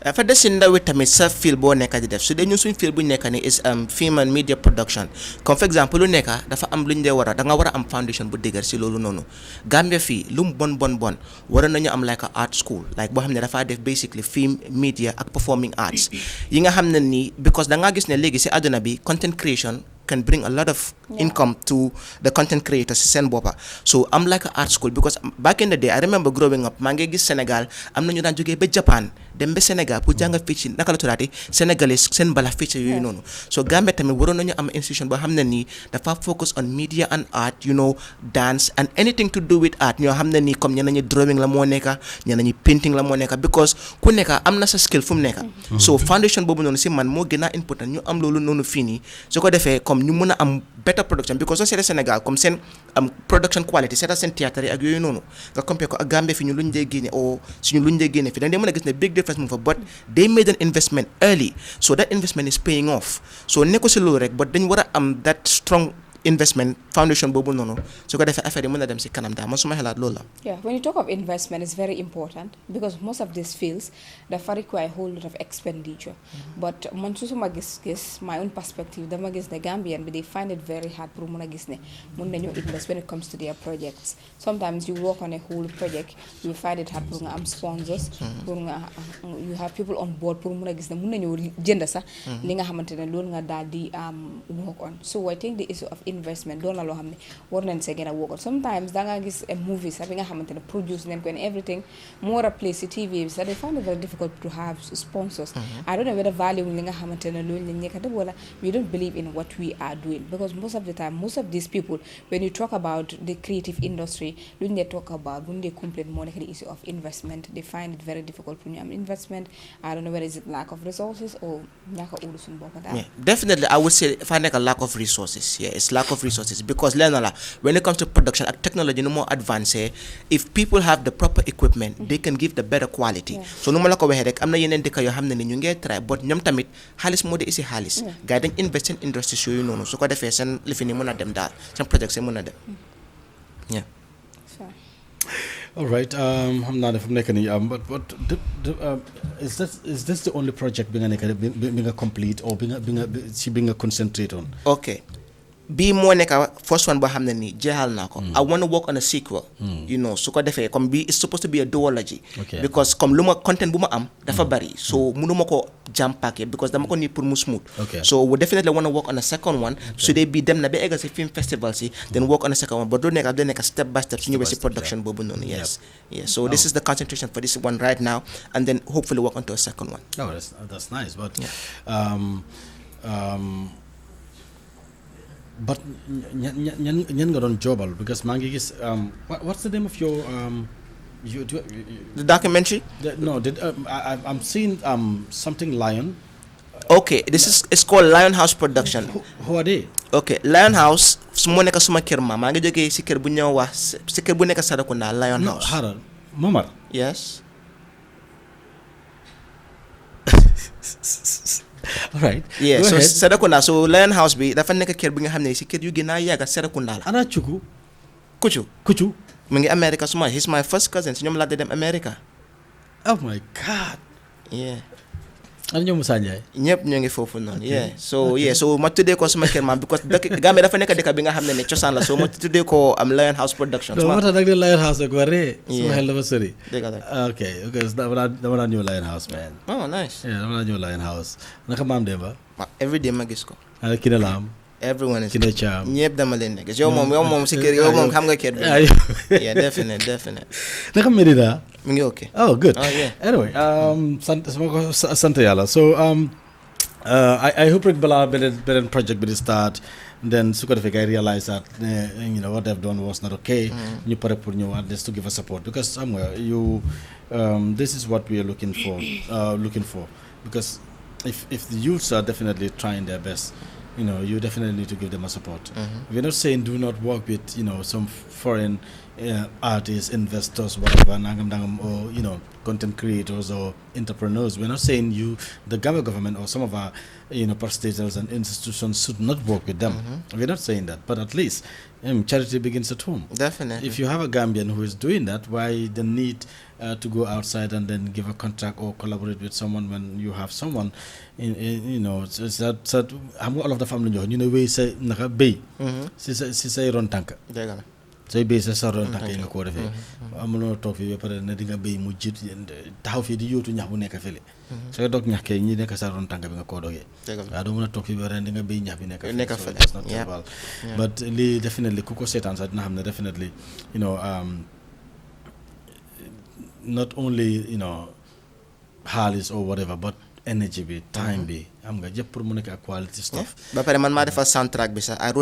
dafa des si ndaw tamit sa fil boo nekk di def su dee ñun suñ fil bu ñu nekk ni is film and media production comme for exemple lu nekk dafa am lu ñu dee war a da nga war a am foundation bu dëgër si loolu noonu Gambia fii lu mu bon war nañu am like a art school like boo xam ne dafa def basically film media ak performing arts yi nga xam ne nii because da ngaa gis ne léegi si àdduna bi content creation can bring a lot of income to the content creators si seen boppa so I'm like a art school because back in the day I remember growing up maa ngi gis Sénégal am na ñu daan jógee ba Japan dem ba Sénégal pour jàngal fii ci naka la tuddaati sénégalais seen bala fii ci yooyu noonu so Gambia tamit waroon nañu am institution boo xam ne nii dafa focus on media and art you know dance and anything to do with art ñoo xam ne nii comme ñenn ñi drawing la moo nekka ñenn ñi painting la moo nekka because ku nekka am na sa skill fu mu nekka so foundation boobu noonu si man moo gën a important ñu am loolu noonu fii nii su ko defee comme ñu mën a am better production because soo seetee Sénégal comme seen production quality seetal seen théâtre yi ak yooyu noonu nga compare ko ak Gambie fi ñu luñ dee génne o suñu luñ dee génne fi da nga mën a gis ne big difference mu fa but they made an investment early so that investment is paying off so nekko si loolu rek but dañ war a am that strong investment foundation boobu noonu su ko defee affaire yi mën a dem si kanam daal man suma xalaat loolu la. Yeah, when you talk of investment, it's very important because most of these fields dafa require a whole lot of expenditure. But man su suma gis my own perspective dama gis ne Gambian bi they find it very hard pour mun a gis ne mun nañoo invest when it comes to their projects. Sometimes you work on a whole project you find it hard pour nga am sponsors. pour nga you have people on board pour mun a gis ne mun nañoo jënd sax li nga xamante ne loolu nga daal di work on. So I think the issue of investment doon na loo xam ne war nañ see gën a work on sometimes da nga gis a movie sax bi nga xamante ne produce nañ ko and everything mu war a play si TV bi sax they find it very difficult to have sponsors. I don't know whether value li nga xamante ne loolu lañ nekk def wala we don't believe in what we are doing because most of the time most of these people when you talk about the creative industry luñ dee talk about buñ dee complain moo nekk the issue of investment they find it very difficult pour ñu am investment. I don't know whether is it lack of resources or ñàkk a óolu suñu bopp daal. Definitely I would say if I nekk a lack of resources it's lack of resources because when it comes to production and technology no more advanced if people have the proper equipment they can give the better quality so nu ma la ko waxee rek am na yeneen dëkk yoo xam ne ni ñu ngee try but ñoom tamit xaalis moo di isi xaalis gars yi dañ invest in industries yooyu noonu su ko defee seen lifi ni mën a dem daal seen project seen mën a dem all right xam naa ne fu mu nekk nii but is this the only project bi nga nekk bi nga complete or bi nga concentrate on okay bii moo nekk first one boo xam ne nii jeexal naa ko I want to work on a sequel you know su ko defee comme bii it's supposed to be a duology because comme lu ma content bu ma am dafa bari so mënu ma ko jam packé because dama ko nii pour mu smooth so we definitely want to work on a second one su dee bii dem na ba eggal si film festival si then work on a second one but du nekk step by step su ñëwee si production boobu noonu yes so this is the concentration for this one right now and then hopefully work on to a second one. Oh that's nice but but ñan nga doon joobal because maa ngi gis what's the name of your the documentary I'm seeing something Lion. Okay, this is it's called Lion House Production. Who are they? Okay, Lion House su moo nekk suma kër maa ngi jógee si kër bu ñëw wax si kër bu nekk Sarakunda Lion House. Xaaral Momar. Yes. All right. Yeah, so Serekunda so Lion House bi dafa nekk kër bi nga xam ne si kër yu gën a yàgg Serekunda la. Ana Cuku. Kucu. mu ngi America suma he's my first cousin si ñoom laa dem America. Oh my God. Yeah. Ana ñoom Moussa Ndiaye. ñëpp ñoo ngi foofu noonu. so ma tuddee ko suma kër maam because Gambie dafa nekk dëkk bi nga xam ne cosaan la so ma tuddee ko am Lion House Production. moo tax nag de Lion House ak waree. Yeah. suma xel dafa sori. dëgg la. Okay dama daan ñëw Lion House man. Oh nice. Yeah dama daan ñëw Lion House naka maam Demba. Every day ma gis ko. Ana Kine Lam. everyone is Kine Cham. ñëpp dama leen nekk yow moom si kër yow moom xam nga kër bi. Yeah, definitely. Naka Medina? mu ngi okay. Oh, good. Oh, yeah. Anyway, sant yàlla. So I hope rek balaa beneen project bi di start, then su ko defee I realize that what they've done was not okay. ñu pare pour ñëw at least to give us support, because somewhere this is what we are looking for, because if the youths are definitely trying their best, you definitely need to give them a support. We're not saying do not work with some foreign artists, investors, whatever, or content creators or entrepreneurs. We're not saying the Gambia government or some of our parastatals and institutions should not work with them. We're not saying that, but at least charity begins at home. Definitely. If you have a Gambian who is doing that, why the need to go outside and then give a contract or collaborate with someone when you have someone it's that all of the family way say naka bay si say ron tank say bay sa ron tank nga ko defé amuno tok fi ba pare ne di nga bay mu jit taxaw fi di yotu ñax bu nekk fele so dok ñax kay ñi nekk sa ron tank bi nga ko doge do mëna tok fi ba ren di nga bay ñax bi nekk fele but li definitely ku ko setan sa dina xamne definitely not only xaalis or whatever, but energy bi time bi am nga jëpp pour mu nekk quality stuff. ba pare man maa defar soundtrack bi sax I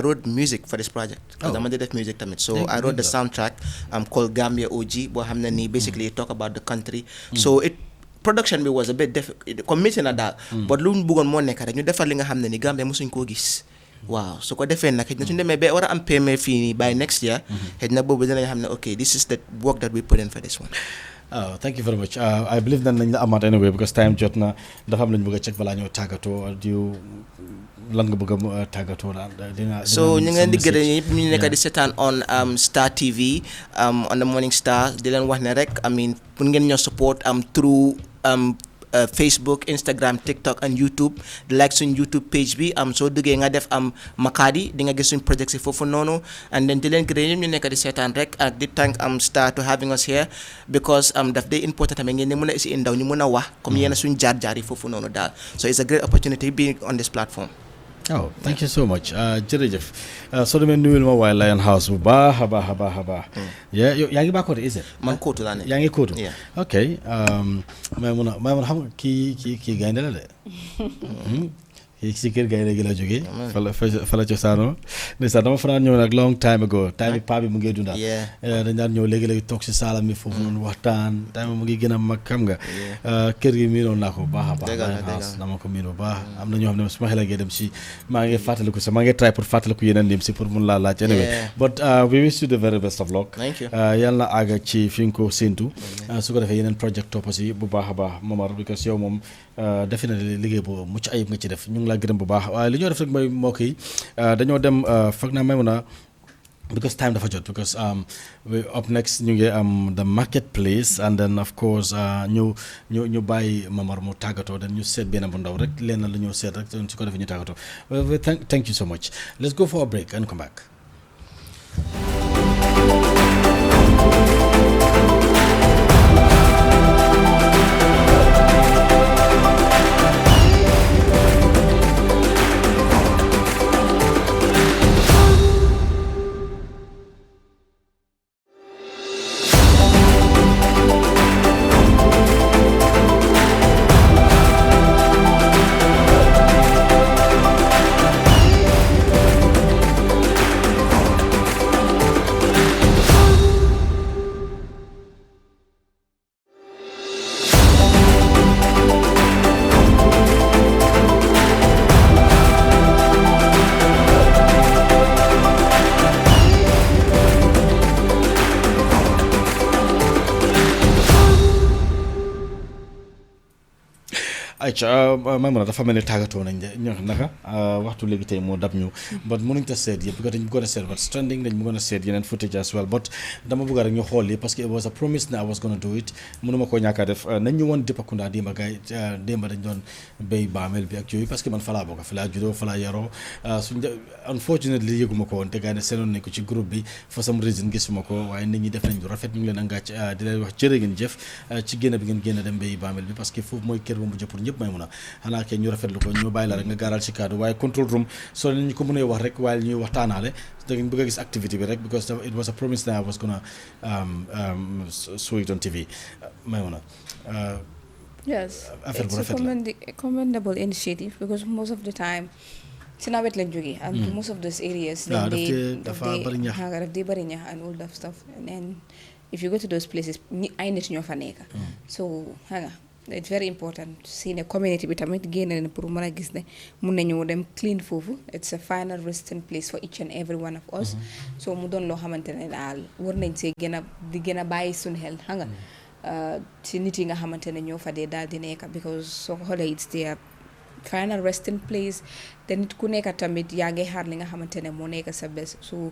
wrote music for this project. dama def music tamit, so I wrote the soundtrack called Gambia OG boo xam ne nii basically talk about the country. So production bi was a bit difficult, committing na daal, but lu ñu bëggoon moo nekk rek ñu defar li nga xam ne ni Gambia mosuñ koo gis. Waaw su ko defee nag xëy na suñu demee ba war a am paiement fii nii by next year, xëy na boobu dinañ xam ne okay, this is the work that we put in for this one. Oh, thank you very much. I believe that nañ la amaat anyway because time jot na dafa am lañu bëgg a check balaa ñoo tàggatoo lan nga bëgg a tàggatoo daal. So ñu ngi leen di gërëm ñëpp ñu nekk di seetaan on Star TV on the Morning Star, di leen wax ne rek pour ngeen ñoo support through Facebook, Instagram, TikTok and YouTube. Like suñ YouTube page bi soo duggee nga def Makadi di nga gis suñ project si foofu noonu, and then di leen gërëm ñu nekk di seetaan rek ak di thank Star to having us here because daf day important tamit ngeen ne mën a isi ndaw ñu mën a wax comme yéen suñ jaar yi foofu noonu daal, so it's a great opportunity being on this platform. Oh, thank you so much. Jërëjëf soo demee nuyul ma waa Lion House bu baax a baax. yaa ngi baax is it? Man Kootu laa ne. yaa ngi Kootu. ok may mun a xam nga kii gaynde la de. si kër gaynde gi la jógee. fa la cosaanoo. ndeysaan dama fanaan ñëw nag long time ago time bi paa bi mu ngi dundaat. dañ daan ñëw léegi-léegi toog si saalam mi foofu noonu waxtaan time mu ngi gën a mag xam nga. kër gi miinoon naa ko bu baax a baax. dama ko miin bu baax am na ñoo xam ne su ma xelagee dem si maa ngi fàttaliku sax maa ngi try pour fàttaliku yeneen lim si pour mun laa laaj. anyway but we wish you the very best of luck. yàlla na àgg ci fi nga ko séntu. su ko defee yeneen project topp si bu baax a baax Momar because yow moom definitely liggéey bu mucc ayib nga ci def ñu ngi laa gërëm bu baax waaye li ñoo def rek mooy mbokk yi dañoo dem foog naa may mun a because time dafa jot because up next ñu ngi am the marketplace and then of course ñu bàyyi Momar mu tàggatoo then ñu seet benn bu ndaw rek leen la ñoo seet rek su ko defee ñu tàggatoo thank you so much. Let's go for a break and come back. may mën a dafa mel ni tàggatoo nañ de ñoo naka waxtu léegi tey moo dab ñu but mënuñ ta seet yëpp because dañ bëggoon a seet but stranding dañ bëggoon a seet yeneen footage as well but dama bëgg rek ñu xool yi parce que it was a promise ne I was gonna do it mënuma koo ñàkk a def nañ ñu woon Dipakunda démba gaay démba dañ doon béy baamel bi ak yooyu parce que man falaa bokk falaa juddoo falaa yaroo suñ unfortunately yëguma ko woon te gaay ne seenoon nañ ko ci groupe bi for some reason gisuma ko waaye nit ñi def nañ lu rafet ñu ngi leen a ngàcc di leen wax jërë ngeen jëf ci génn bi ngeen génn dem béy baamel bi parce que foofu mooy kër bu mujj pour ñëpp may mun a xanaa kay ñu rafetlu ko ñu bàyyi la rek nga gaaral ci kaddu waaye control room soo leen ñu ko mënee wax rek waaye ñuy waxtaanaale da ngeen bëgg a gis activité bi rek because it was a promise that I was gonna show it on TV may mun a yes, it's a commendable initiative because most of the time si nawet lañ jógee and most of those areas daf dee bari ñax and all that stuff and if you go to those places ay nit ñoo fa nekk so xam nga it's very important si ne community bi tamit génn na pour mën a gis ne mun nañu dem clean foofu it's a final resting place for each and every one of us so mu doon loo xamante ne daal war nañ see gën a bàyyi suñu xel xam nga si nit yi nga xamante ne ñoo fa dee daal di nekk because soo ko xoolee it's their final resting place te nit ku nekk tamit yaa ngi xaar li nga xamante ne moo nekk sa bés so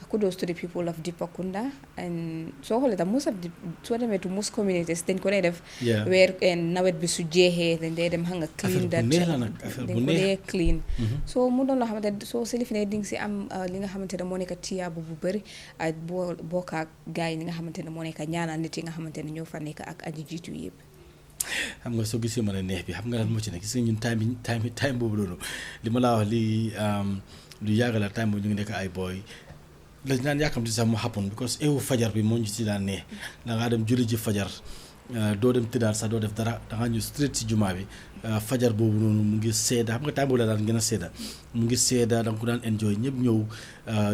kudos to the people of Dipakunda and soo xoolee tam soo demee to most communities dañ ko dee def weer nawet bi su jeexee dañ dee dem xam nga clean dañ ko dee clean so mu doon loo xamante soo si lifi ne di nga si am li nga xamante ne moo nekk tiyaabu bu bëri ak bokk ak gars yi li nga xamante ne moo nekk ñaanal nit yi nga xamante ne ñoo fa nekk ak aji jiitu yëpp xam nga soo gisee ma ne neex bi xam nga lan moo ci nekk gis nga ñun time boobu loolu li ma laa wax lii lu yàgg la time boobu ñu ngi nekk ay boy lañ daan yàkkamti sax mu happen because ewu fajar bi moo ñu ci daan neex da ngaa dem julli ji fajar doo dem tëddaat sax doo def dara da ngaa ñëw straight ci jumaa bi fajar boobu noonu mu ngi seeda xam nga time boobu la daan gën a seeda mu ngi seeda da nga ko daan enjoy ñëpp ñëw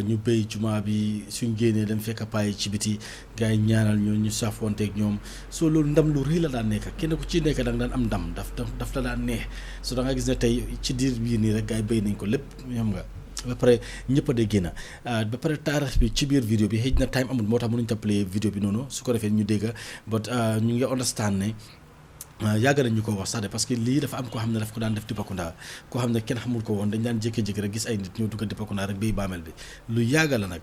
ñu béy jumaa bi suñ génnee dem fekk payi ci biti gars yi ñaanal ñoo ñu saafoonteeg ñoom soo loolu ndam lu rëy la daan nekk kenn ku ci nekk da nga daan am ndam daf la daan neex so da nga gis ne tey ci diir bii nii rek gars yi béy nañ ko lépp xam nga ba pare ñëpp a dee génn ba pare taarix bi ci biir vidéo bi xëy na time amul moo tax mënuñu tappalee vidéo bi noonu su ko defee ñu dégg but ñu ngi understand ne yàgg nañ ñu ko wax sax de parce que lii dafa am koo xam ne daf ko daan def Dipakunda koo xam ne kenn xamul ko woon dañ daan jékki-jékki rek gis ay nit ñoo dugg Dipakunda rek béy baamel bi lu yàgg la nag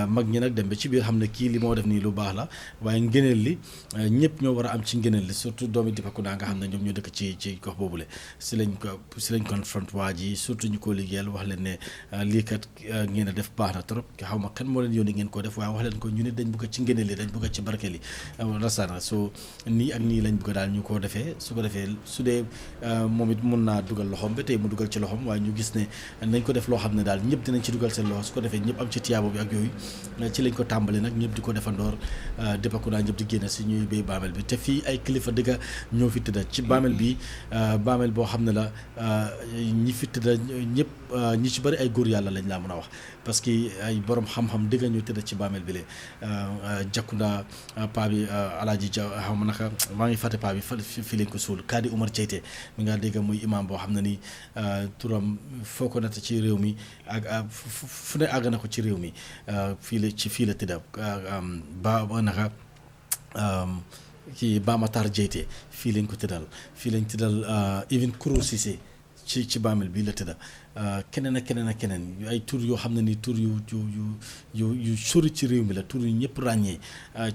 mag ñi nag dem ba ci biir xam ne kii li moo def nii lu baax la waaye ngëneel li ñëpp ñoo war a am ci ngëneel li surtout doomi Dipakunda nga xam ne ñoom ñoo dëkk ci gox boobule si lañ confront waa ji surtout ñu ko liggéeyal wax leen ne lii kat ngeen a def baax na trop xaw ma kan moo leen yónni ngeen koo def waaye wax leen ko ñu ne dañ bëgg ci ngëneel li dañ bëgg ci barkeel yi rasana so nii ak nii lañ bëgg daal ñu ko defee su ko defee su dee moom it mun naa dugal loxoom ba tey mu dugal ci loxoom waaye ñu gis ne nañ ko def loo xam ne daal ñëpp dinañ ci dugal seen loxo su ko defee ñëpp am ci tiyaabo bi ak yooyu ci lañ ko tàmbali nag ñëpp di ko defandoor Dipakunda ñëpp di génn si ñuy béy baamel bi te fii ay kilifa dëgga ñoo fi tëdda ci baamel bi baamel boo xam ne la ñi fi tëdda ñëpp ñi ci bëri ay góor yàlla lañ laa mën a wax parce que ay borom xam-xam dëgga ñoo tëdda ci baamel bi le Jakunda paa bi alaaji ja xaw ma naka maa ngi fàtte paa bi fii lañ ko suul Kadi Umar Ceyte mi nga dégg muy imam boo xam ne ni turam foo ko natt ci réew mi ak fu ne àgg na ko ci réew mi fii la tëdda ba naka kii Bamatar Jeyte fii lañ ko tëddal even Kourou Cissé ci baamel bii la tëdda keneen ak keneen ay tur yoo xam ne ni tur yu sori ci réew mi la tur yu ñëpp ràññee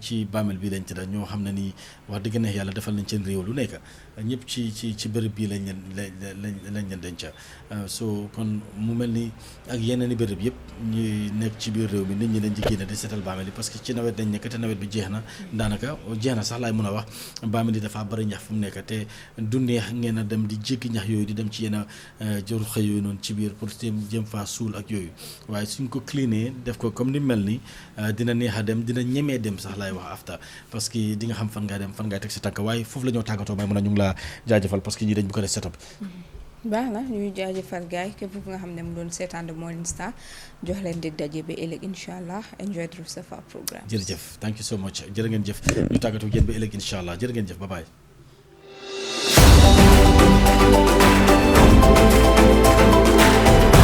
ci baamel bii lañ tëdda ñoo xam ne ni wax dëgg neex yàlla defal nañ seen réew lu nekk ñëpp ci bërëb bii lañ leen denca so kon mu mel ni ak yeneen i bërëb yëpp ñuy nekk ci biir réew mi nit ñi dañ di génn di seetal baamel yi parce que ci nawet dañ nekk te nawet bi jeex na daanaka jeex na sax laay mën a wax baamel yi dafa bëri ñax fu mu nekk te du neex ngeen a dem di jéggi ñax yooyu di dem ci yenn jëru xëy yooyu noonu ci biir pour jëm faa suul ak yooyu waaye suñ ko cleané def ko comme ni mel ni dina neex a dem dina ñemee dem sax laay wax afta parce que di nga xam fan ngaa dem fan ngay teg sa tànk waaye foofu la ñoo tàggatoo may mën a ñu ngi laa jaajëfal parce que ñi dañ bu ko def setup baax na ñuy jaajëfal gaay képp ku nga xam ne mu doon seetaan The Morning Star jox leen dig daje ba ëllëg incha allah enjoy the rest of our programme jërëjëf thank you so much jërë ngeen jëf ñu tàggatoo yéen ba ëllëg incha allah jërë ngeen jëf bye bye